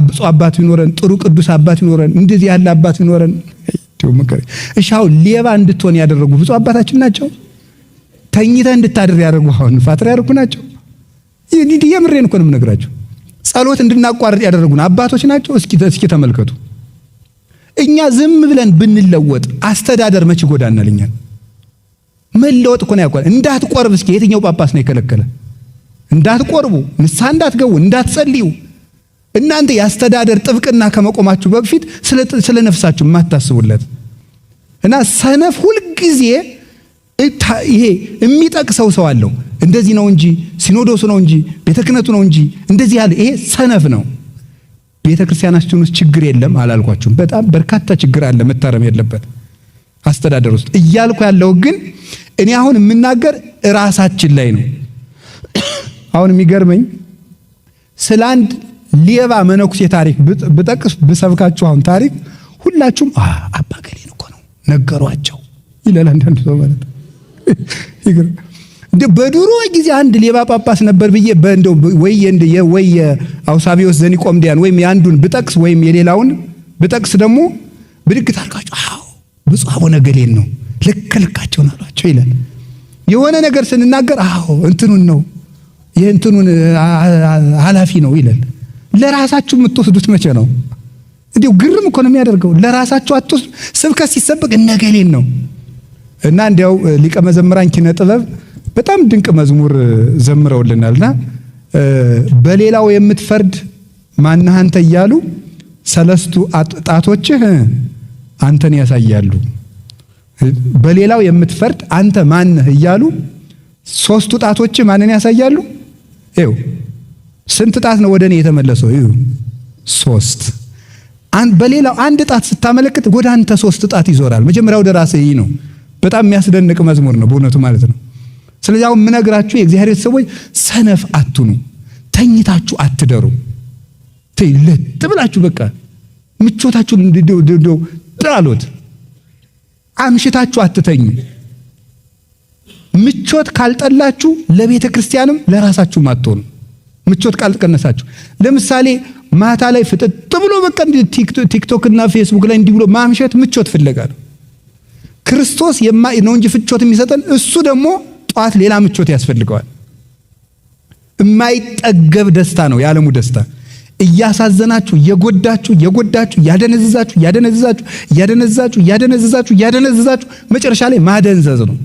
Speaker 1: ብፁዕ አባት ቢኖረን፣ ጥሩ ቅዱስ አባት ቢኖረን፣ እንደዚህ ያለ አባት ቢኖረን። እሺ አሁን ሌባ እንድትሆን ያደረጉ ብፁዕ አባታችን ናቸው? ተኝተህ እንድታድር ያደረጉ አሁን ፓትርያርኩ ናቸው? ይህ የምሬን እኮ ነው የምነግራቸው። ጸሎት እንድናቋርጥ ያደረጉን አባቶች ናቸው? እስኪ ተመልከቱ። እኛ ዝም ብለን ብንለወጥ አስተዳደር መች ጎዳናል? እኛን መለወጥ እኮ ነው ያቋል። እንዳትቆርብ እስኪ የትኛው ጳጳስ ነው የከለከለ? እንዳትቆርቡ፣ ንስሐ እንዳትገቡ፣ እንዳትጸልዩ። እናንተ የአስተዳደር ጥብቅና ከመቆማችሁ በፊት ስለ ነፍሳችሁ የማታስቡለት እና ሰነፍ ሁልጊዜ ይሄ የሚጠቅሰው ሰው አለው። እንደዚህ ነው እንጂ ሲኖዶሱ ነው እንጂ ቤተ ክህነቱ ነው እንጂ እንደዚህ ያለ ይሄ ሰነፍ ነው። ቤተ ክርስቲያናችን ውስጥ ችግር የለም አላልኳችሁም? በጣም በርካታ ችግር አለ መታረም ያለበት አስተዳደር ውስጥ እያልኩ ያለው ግን እኔ አሁን የምናገር ራሳችን ላይ ነው። አሁን የሚገርመኝ ስለ አንድ ሌባ መነኩሴ ታሪክ ብጠቅስ ብሰብካችሁ አሁን ታሪክ ሁላችሁም አባ ገሌን እኮ ነው ነገሯቸው ይላል አንዳንድ ሰው ማለት ይገርም። በድሮ ጊዜ አንድ ሌባ ጳጳስ ነበር ብዬ በእንደው ወይ አውሳቢዎስ ዘኒቆምዲያን ወይም የአንዱን ብጠቅስ ወይም የሌላውን ብጠቅስ ደግሞ ብድግ ታርጋችሁ ብፁዕ አቡነ ገሌን ነው ልክልካቸውን አሏቸው ይላል። የሆነ ነገር ስንናገር እንትኑን ነው የእንትኑን ኃላፊ ነው ይላል። ለራሳችሁ የምትወስዱት መቼ ነው? እንዲሁ ግርም እኮ ነው የሚያደርገው። ለራሳችሁ አትወስዱ። ስብከት ሲሰበክ እነገሌን ነው እና እንዲያው ሊቀ መዘምራን ኪነ ጥበብ በጣም ድንቅ መዝሙር ዘምረውልናልና በሌላው የምትፈርድ ማነህ አንተ እያሉ ሰለስቱ ጣቶችህ አንተን ያሳያሉ። በሌላው የምትፈርድ አንተ ማነህ እያሉ ሶስቱ ጣቶችህ ማንን ያሳያሉ? ይኸው ስንት ጣት ነው ወደኔ የተመለሰው? ይኸው 3። በሌላው አንድ ጣት ስታመለክት ወደ አንተ 3 ጣት ይዞራል። መጀመሪያ ወደ ራስህ ነው። በጣም የሚያስደንቅ መዝሙር ነው በእውነቱ ማለት ነው። ስለዚህ አሁን የምነግራችሁ የእግዚአብሔር ሰዎች ሰነፍ አትኑ፣ ተኝታችሁ አትደሩ። ለጥ ብላችሁ በቃ ምቾታችሁን እንደው ጣሉት። አምሽታችሁ አትተኙ። ምቾት ካልጠላችሁ ለቤተ ክርስቲያንም ለራሳችሁ አትሆኑ። ምቾት ካልቀነሳችሁ ለምሳሌ ማታ ላይ ፍጥጥ ብሎ በቃ ቲክቶክ እና ፌስቡክ ላይ እንዲህ ብሎ ማምሸት ምቾት ፍለጋ ነው። ክርስቶስ ነው እንጂ ፍቾት የሚሰጠን እሱ ደግሞ ጧት ሌላ ምቾት ያስፈልገዋል። የማይጠገብ ደስታ ነው የዓለሙ ደስታ። እያሳዘናችሁ የጎዳችሁ ያደነዝዛችሁ መጨረሻ ላይ ማደንዘዝ ነው።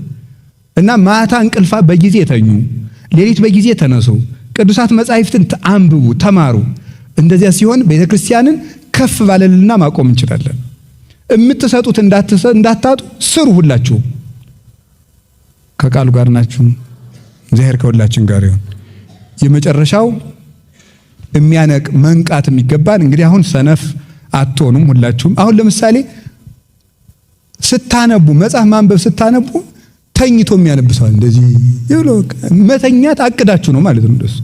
Speaker 1: እና ማታ እንቅልፋ በጊዜ ተኙ፣ ሌሊት በጊዜ ተነሱ፣ ቅዱሳት መጻሕፍትን አንብቡ፣ ተማሩ። እንደዚያ ሲሆን ቤተክርስቲያንን ከፍ ባለልና ማቆም እንችላለን። የምትሰጡት እንዳታጡ ስሩ። ሁላችሁ ከቃሉ ጋር ናችሁ። እግዚአብሔር ከሁላችን ጋር ይሁን። የመጨረሻው የሚያነቅ መንቃት የሚገባን እንግዲህ አሁን ሰነፍ አትሆኑም ሁላችሁም። አሁን ለምሳሌ ስታነቡ መጽሐፍ ማንበብ ስታነቡ ተኝቶ የሚያነብሰው እንደዚህ ይብሎ መተኛት አቅዳችሁ ነው ማለት ነው። እንደሱ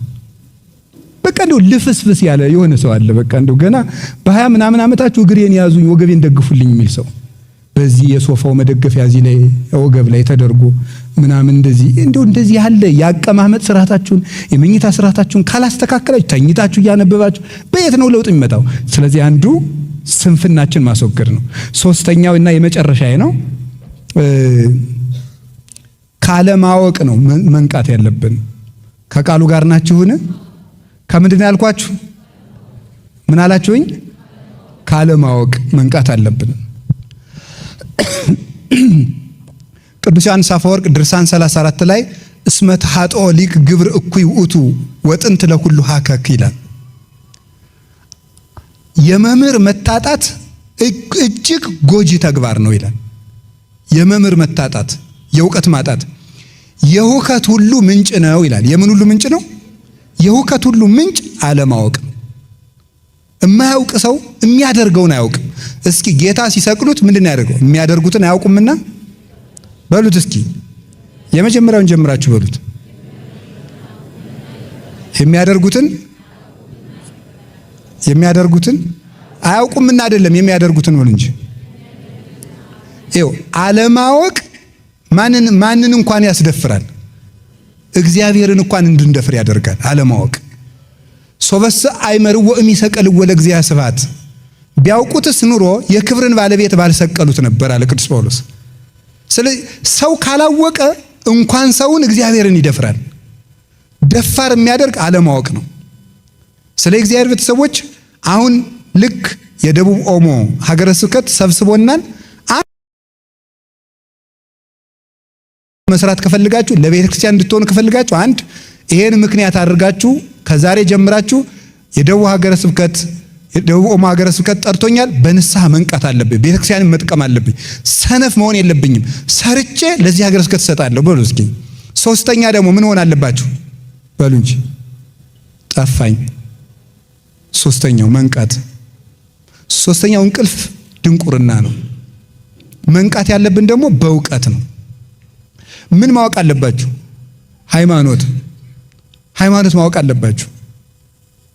Speaker 1: በቃ እንደው ልፍስፍስ ያለ የሆነ ሰው አለ። በቃ እንደው ገና በ20 ምናምን ዓመታችሁ እግሬን ያዙኝ ወገቤን ደግፉልኝ የሚል ሰው በዚህ የሶፋው መደገፊያ እዚህ ላይ ወገብ ላይ ተደርጎ ምናምን እንደዚህ ያለ ያቀማመጥ ስርዓታችሁን የመኝታ ስርዓታችሁን ካላስተካከላችሁ ተኝታችሁ እያነበባችሁ በየት ነው ለውጥ የሚመጣው? ስለዚህ አንዱ ስንፍናችን ማስወገድ ነው። ሶስተኛው እና የመጨረሻዬ ነው ካለማወቅ ነው መንቃት ያለብን። ከቃሉ ጋር ናችሁን? ከምንድን ያልኳችሁ? ምን አላችሁኝ? ካለማወቅ መንቃት አለብን። ቅዱስ ዮሐንስ አፈወርቅ ድርሳን 34 ላይ እስመት ሀጦ ሊቅ ግብር እኩይ ውእቱ ወጥንት ለሁሉ ሀከክ ይላል። የመምህር መታጣት እጅግ ጎጂ ተግባር ነው ይላል። የመምህር መታጣት፣ የእውቀት ማጣት የሁከት ሁሉ ምንጭ ነው ይላል። የምን ሁሉ ምንጭ ነው? የሁከት ሁሉ ምንጭ አለማወቅ። የማያውቅ ሰው የሚያደርገውን አያውቅም። እስኪ ጌታ ሲሰቅሉት ምንድን ያደርገው? የሚያደርጉትን አያውቁምና በሉት። እስኪ የመጀመሪያውን ጀምራችሁ በሉት። የሚያደርጉትን አያውቁምና አይደለም የሚያደርጉትን ነው እንጂ። ይኸው አለማወቅ ማንን እንኳን ያስደፍራል። እግዚአብሔርን እንኳን እንድንደፍር ያደርጋል አለማወቅ። ሶበስ አይመርዎ እሚሰቀልዎ ለእግዚአብሔር ስብሐት፣ ቢያውቁትስ ኑሮ የክብርን ባለቤት ባልሰቀሉት ነበር አለ ቅዱስ ጳውሎስ። ስለዚህ ሰው ካላወቀ እንኳን ሰውን እግዚአብሔርን ይደፍራል። ደፋር የሚያደርግ አለማወቅ ነው። ስለ እግዚአብሔር ቤተሰቦች አሁን ልክ የደቡብ ኦሞ ሀገረ ስብከት ሰብስቦናል። መስራት ከፈልጋችሁ ለቤተ ክርስቲያን እንድትሆኑ ከፈልጋችሁ አንድ ይሄን ምክንያት አድርጋችሁ ከዛሬ ጀምራችሁ የደቡብ ሀገረ ስብከት የደቡብ ኦሞ ሀገረ ስብከት ጠርቶኛል፣ በንስሐ መንቃት አለብኝ፣ ቤተ ክርስቲያንን መጥቀም አለብኝ፣ ሰነፍ መሆን የለብኝም፣ ሰርቼ ለዚህ ሀገረ ስብከት እሰጣለሁ በሉ እስኪ። ሶስተኛ ደግሞ ምን ሆነ አለባችሁ በሉ እንጂ ጠፋኝ። ሶስተኛው መንቃት። ሶስተኛው እንቅልፍ ድንቁርና ነው። መንቃት ያለብን ደግሞ በእውቀት ነው። ምን ማወቅ አለባችሁ? ሃይማኖት ማወቅ አለባችሁ።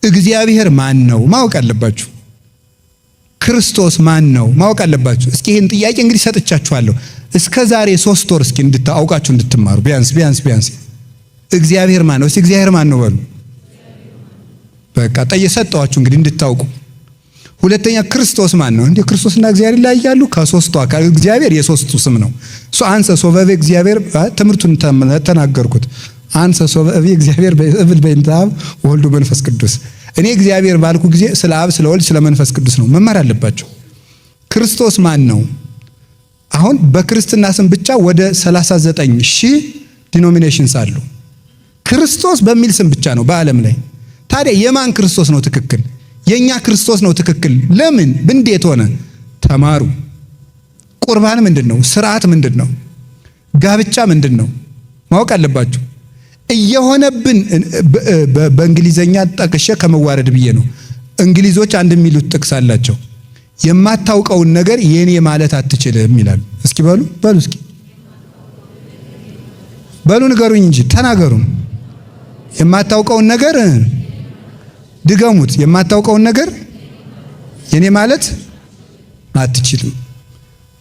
Speaker 1: እግዚአብሔር ማን ነው ማወቅ አለባችሁ። ክርስቶስ ማን ነው ማወቅ አለባችሁ። እስኪ ይሄን ጥያቄ እንግዲህ ሰጥቻችኋለሁ። እስከ ዛሬ 3 ወር እስኪ እንድታውቃችሁ እንድትማሩ ቢያንስ እግዚአብሔር ማን ነው? እስኪ እግዚአብሔር ማን ነው በሉ። በቃ ሰጠኋችሁ እንግዲህ እንድታውቁ። ሁለተኛ ክርስቶስ ማን ነው? እንዴ ክርስቶስና እግዚአብሔር ላይ ያሉ ከሶስቱ አካል እግዚአብሔር የሶስቱ ስም ነው። አንሰ ሶበቤ እግዚአብሔር ትምህርቱን ተናገርኩት። አንሰ ሶበቤ እግዚአብሔር በእብል በእንተ አብ ወልድ መንፈስ ቅዱስ። እኔ እግዚአብሔር ባልኩ ጊዜ ስለ አብ ስለ ወልድ ስለ መንፈስ ቅዱስ ነው መማር አለባቸው። ክርስቶስ ማን ነው? አሁን በክርስትና ስም ብቻ ወደ 39,000 ዲኖሚኔሽንስ አሉ። ክርስቶስ በሚል ስም ብቻ ነው በዓለም ላይ። ታዲያ የማን ክርስቶስ ነው ትክክል? የኛ ክርስቶስ ነው ትክክል። ለምን? እንዴት ሆነ? ተማሩ። ቁርባን ምንድነው? ስርዓት ምንድነው? ጋብቻ ምንድነው? ማወቅ አለባችሁ። እየሆነብን በእንግሊዘኛ ጠቅሼ ከመዋረድ ብዬ ነው። እንግሊዞች አንድ የሚሉት ጥቅስ አላቸው። የማታውቀውን ነገር የኔ ማለት አትችልም ይላሉ። እስኪ በሉ እስኪ በሉ ንገሩኝ እንጂ ተናገሩ። የማታውቀውን ነገር ድገሙት። የማታውቀውን ነገር የኔ ማለት አትችልም።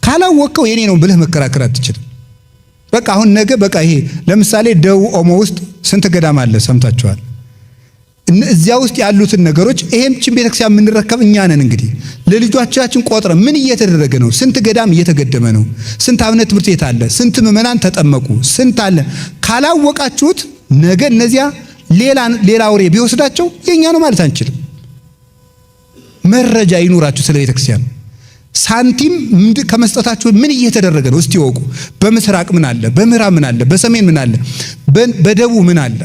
Speaker 1: ካላወቀው የኔ ነው ብለህ መከራከር አትችልም። በቃ አሁን ነገ በቃ ይሄ ለምሳሌ ደቡብ ኦሞ ውስጥ ስንት ገዳም አለ ሰምታችኋል። እዚያ ውስጥ ያሉትን ነገሮች ይሄን ቤተክርስቲያን የምንረከብ እኛ ነን። እንግዲህ ለልጆቻችን ቆጥረ ምን እየተደረገ ነው? ስንት ገዳም እየተገደመ ነው? ስንት አብነት ትምህርት ቤት አለ? ስንት ምዕመናን ተጠመቁ? ስንት አለ? ካላወቃችሁት ነገ እነዚያ ሌላ አውሬ ቢወስዳቸው የኛ ነው ማለት አንችልም። መረጃ ይኑራችሁ ስለ ቤተክርስቲያን። ሳንቲም ከመስጠታችሁ ምን እየተደረገ ነው እስቲ ወቁ። በምስራቅ ምን አለ? በምዕራብ ምን አለ? በሰሜን ምን አለ? በደቡብ ምን አለ?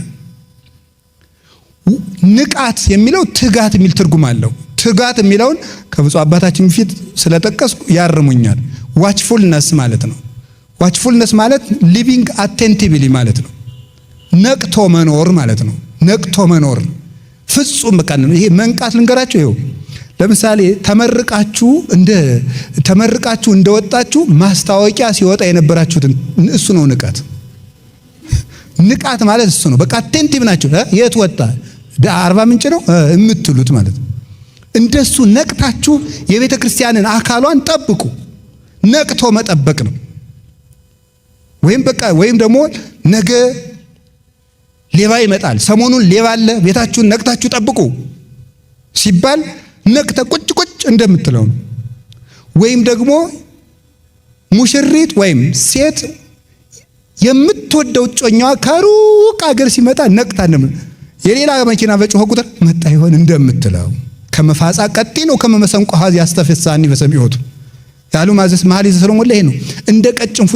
Speaker 1: ንቃት የሚለው ትጋት የሚል ትርጉም አለው። ትጋት የሚለውን ከብፁዕ አባታችን ፊት ስለጠቀስኩ ያርሙኛል። ዋችፉልነስ ማለት ነው። ዋችፉልነስ ማለት ሊቪንግ አቴንቲቭሊ ማለት ነው። ነቅቶ መኖር ማለት ነው። ነቅቶ መኖር ፍጹም በቃ ነው። ይሄ መንቃት ልንገራችሁ። ይኸው ለምሳሌ ተመርቃችሁ እንደወጣችሁ ማስታወቂያ ሲወጣ የነበራችሁትን እሱ ነው ንቃት። ንቃት ማለት እሱ ነው። በቃ አቴንቲቭ ናችሁ። የት ወጣ? አርባ ምንጭ ነው የምትሉት ማለት ነው። እንደሱ ነቅታችሁ የቤተ ክርስቲያንን አካሏን ጠብቁ። ነቅቶ መጠበቅ ነው። ወይም ደግሞ ነገ ሌባ ይመጣል፣ ሰሞኑን ሌባ አለ፣ ቤታችሁን ነቅታችሁ ጠብቁ ሲባል ነቅተ ቁጭ እንደምትለው ነው። ወይም ደግሞ ሙሽሪት ወይም ሴት የምትወደው ጮኛዋ ከሩቅ አገር ሲመጣ ነቅታ የሌላ መኪና በጮኸ ቁጥር መጣ ይሆን እንደምትለው ከመፋጻ ቀጢ ነው ከመመሰንቆ ሀዝ ያስተፈሳኒ በሰሚዖቱ ያሉ ማዘስ መሐሌ ሰሎሞን ላይ ነው። እንደ ቀጭን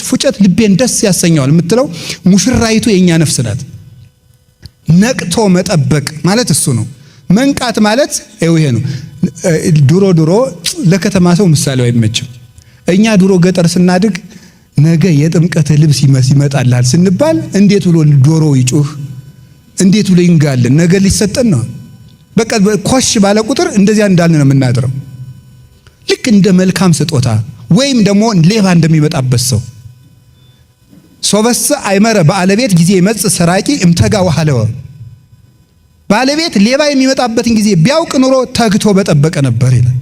Speaker 1: ፉጨት ልቤን ደስ ያሰኘዋል የምትለው ሙሽራይቱ የኛ ነፍስ ናት። ነቅቶ መጠበቅ ማለት እሱ ነው። መንቃት ማለት ይሄ ነው። ድሮ ለከተማ ሰው ምሳሌው አይመችም። እኛ ድሮ ገጠር ስናድግ ነገ የጥምቀት ልብስ ይመጣልሃል ስንባል እንዴት ብሎ ዶሮ ይጮህ፣ እንዴት ብሎ ይንጋልን፣ ነገ ሊሰጠን ነው። በቃ ኮሽ ባለ ቁጥር እንደዚያ እንዳልን ነው የምናድረው። ልክ እንደ መልካም ስጦታ ወይም ደግሞ ሌባ እንደሚመጣበት ሰው ሶበሰ አይመረ ባለቤት ጊዜ ይመጽ ሰራቂ እምተጋ ወሐለወ ባለቤት ሌባ የሚመጣበትን ጊዜ ቢያውቅ ኑሮ ተግቶ በጠበቀ ነበር ይላል።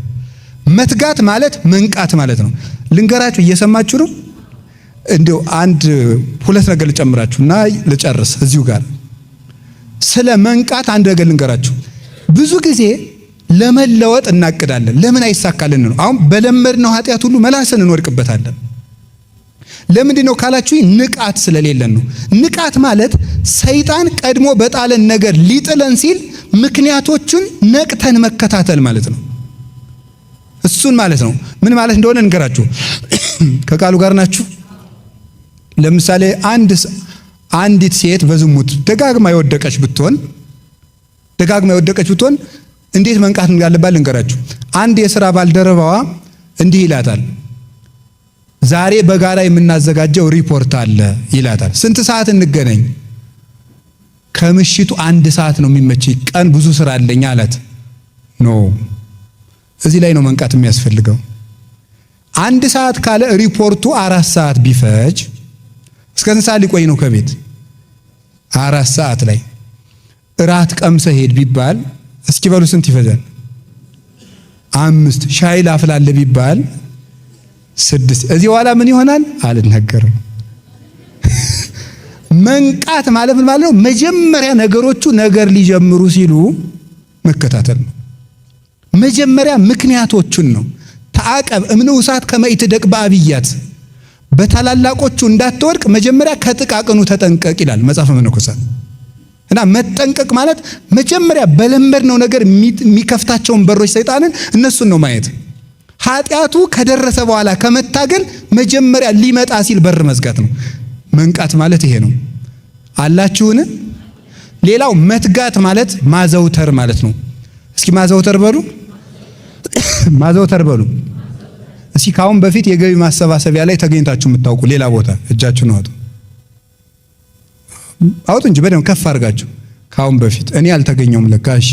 Speaker 1: መትጋት ማለት መንቃት ማለት ነው። ልንገራችሁ፣ እየሰማችሁ ነው። እንደው ሁለት ነገር ልጨምራችሁና ልጨርስ እዚሁ ጋር። ስለ መንቃት አንድ ነገር ልንገራችሁ። ብዙ ጊዜ ለመለወጥ እናቅዳለን፣ ለምን አይሳካልን ነው። አሁን በለመድነው ኃጢአት ሁሉ መላሰን እንወድቅበታለን። ለምንድን ነው ካላችሁ ንቃት ስለሌለን ነው። ንቃት ማለት ሰይጣን ቀድሞ በጣለን ነገር ሊጥለን ሲል ምክንያቶቹን ነቅተን መከታተል ማለት ነው። እሱን ማለት ነው። ምን ማለት እንደሆነ እንገራችሁ። ከቃሉ ጋር ናችሁ። ለምሳሌ አንዲት ሴት በዝሙት ደጋግማ የወደቀች ብትሆን እንዴት መንቃት እንዳለባት ልንገራችሁ። አንድ የሥራ ባልደረባዋ እንዲህ ይላታል፣ ዛሬ በጋራ የምናዘጋጀው ሪፖርት አለ ይላታል። ስንት ሰዓት እንገናኝ? ከምሽቱ 1 ሰዓት ነው የሚመችኝ፣ ቀን ብዙ ስራ አለኝ አላት። እዚህ ላይ ነው መንቃት የሚያስፈልገው። 1 ሰዓት ካለ ሪፖርቱ 4 ሰዓት ቢፈጅ እስከ ስንት ሰዓት ሊቆይ ነው ከቤት? 4 ሰዓት ላይ እራት ቀምሰ ሄድ ቢባል እስኪ በሉ ስንት ይፈጃል? 5 ሻይ ላፍላለ ቢባል 6 እዚህ በኋላ ምን ይሆናል? አልነገርም። መንቃት ማለት ምን ማለት ነው? መጀመሪያ ነገሮቹ ነገር ሊጀምሩ ሲሉ መከታተል ነው። መጀመሪያ ምክንያቶቹን ነው። ተአቀብ እምንውሳት ከመይትደቅ በአብያት በታላላቆቹ እንዳትወድቅ መጀመሪያ ከጥቃቅኑ ተጠንቀቅ ይላል መጽሐፈ መነኮሳት። እና መጠንቀቅ ማለት መጀመሪያ በለመድነው ነገር የሚከፍታቸውን በሮች ሰይጣንን እነሱን ነው ማየት። ኃጢአቱ ከደረሰ በኋላ ከመታገል መጀመሪያ ሊመጣ ሲል በር መዝጋት ነው። መንቃት ማለት ይሄ ነው። አላችሁን? ሌላው መትጋት ማለት ማዘውተር ማለት ነው። እስኪ ማዘውተር በሉ፣ ማዘውተር በሉ። እስኪ ካሁን በፊት የገቢ ማሰባሰቢያ ላይ ተገኝታችሁ የምታውቁ ሌላ ቦታ እጃችሁን አውጡ እንጂ በደንብ ከፍ አድርጋችሁ። ካሁን በፊት እኔ አልተገኘውም ለካ። እሺ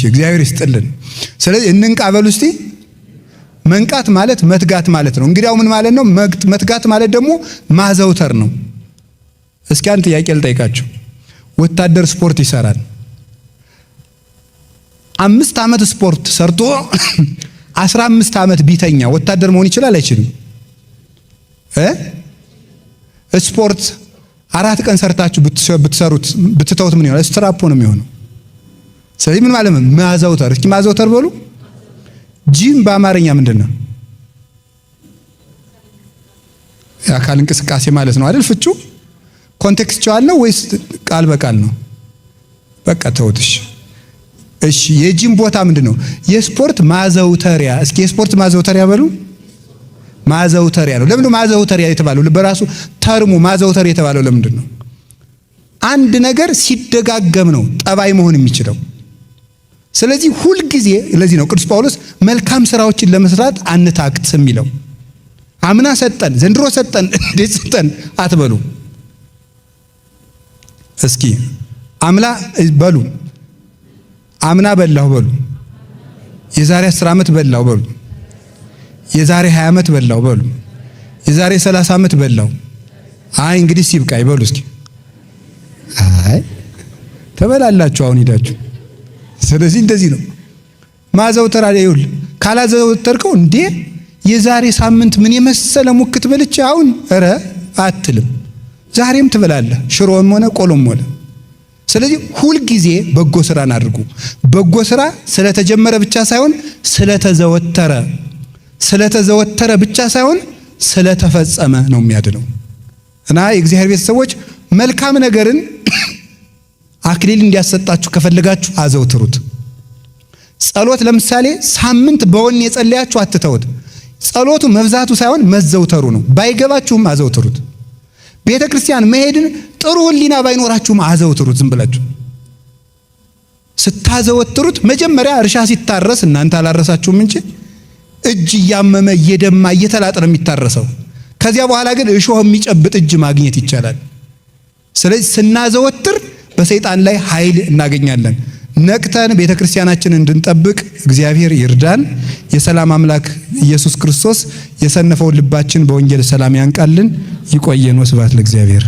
Speaker 1: እግዚአብሔር ይስጥልን። ስለዚህ እንንቃ በሉ እስቲ። መንቃት ማለት መትጋት ማለት ነው። እንግዲያው ምን ማለት ነው? መትጋት ማለት ደግሞ ማዘውተር ነው። እስኪ አንድ ጥያቄ ልጠይቃችሁ። ወታደር ስፖርት ይሰራል። 5 ዓመት ስፖርት ሰርቶ 15 ዓመት ቢተኛ ወታደር መሆን ይችላል አይችልም? ስፖርት 4 ቀን ሰርታችሁ ብትሰሩት ብትተውት ምን ይሆናል? ስትራፖ ነው የሚሆነው። ስለዚህ ምን ማለት ነው? ማዘውተር። እስኪ ማዘውተር በሉ። ጂም በአማርኛ ምንድነው? የአካል እንቅስቃሴ ማለት ነው አይደል? ፍቹ ኮንቴክስቹዋል ነው ወይስ ቃል በቃል ነው? በቃ ተውትሽ። እሺ የጂም ቦታ ምንድነው? የስፖርት ማዘውተሪያ። እስኪ የስፖርት ማዘውተሪያ በሉ። ማዘውተሪያ ነው። ለምን ማዘውተሪያ የተባለው? በራሱ ተርሙ ማዘውተር የተባለው ለምንድን ነው? አንድ ነገር ሲደጋገም ነው ጠባይ መሆን የሚችለው። ስለዚህ ሁል ጊዜ ለዚህ ነው ቅዱስ ጳውሎስ መልካም ስራዎችን ለመስራት አንታክት የሚለው። አምና ሰጠን፣ ዘንድሮ ሰጠን፣ እንዴት ሰጠን አትበሉ። እስኪ አምላ በሉ፣ አምና በላሁ በሉ፣ የዛሬ 10 ዓመት በላው በሉ። የዛሬ 20 ዓመት በላው በሉ። የዛሬ 30 ዓመት በላው። አይ እንግዲህ ሲብቃይ በሉ እስኪ። አይ ተበላላችሁ አሁን ሄዳችሁ። ስለዚህ እንደዚህ ነው ማዘውተር አይውል። ካላዘውተርከው እንዴ የዛሬ ሳምንት ምን የመሰለ ሙክት በልቼ አሁን ኧረ አትልም። ዛሬም ትበላለህ ሽሮም ሆነ ቆሎም ሆነ። ስለዚህ ሁል ጊዜ በጎ ስራን አድርጉ። በጎ ስራ ስለተጀመረ ብቻ ሳይሆን ስለተዘወተረ ብቻ ሳይሆን ስለተፈጸመ ነው የሚያድነው። እና የእግዚአብሔር ቤተሰቦች መልካም ነገርን አክሊል እንዲያሰጣችሁ ከፈለጋችሁ አዘውትሩት። ጸሎት ለምሳሌ ሳምንት በወኔ የጸለያችሁ አትተውት። ጸሎቱ መብዛቱ ሳይሆን መዘውተሩ ነው። ባይገባችሁም አዘውትሩት። ቤተ ክርስቲያን መሄድን ጥሩ ሕሊና ባይኖራችሁም አዘውትሩት። ዝም ብላችሁ ስታዘወትሩት መጀመሪያ እርሻ ሲታረስ እናንተ አላረሳችሁም እንጂ እጅ እያመመ እየደማ እየተላጠ ነው የሚታረሰው። ከዚያ በኋላ ግን እሾህ የሚጨብጥ እጅ ማግኘት ይቻላል። ስለዚህ ስናዘወትር በሰይጣን ላይ ኃይል እናገኛለን። ነቅተን ቤተ ክርስቲያናችንን እንድንጠብቅ እግዚአብሔር ይርዳን። የሰላም አምላክ ኢየሱስ ክርስቶስ የሰነፈውን ልባችን በወንጌል ሰላም ያንቃልን። ይቆየን። ወስብሐት ለእግዚአብሔር።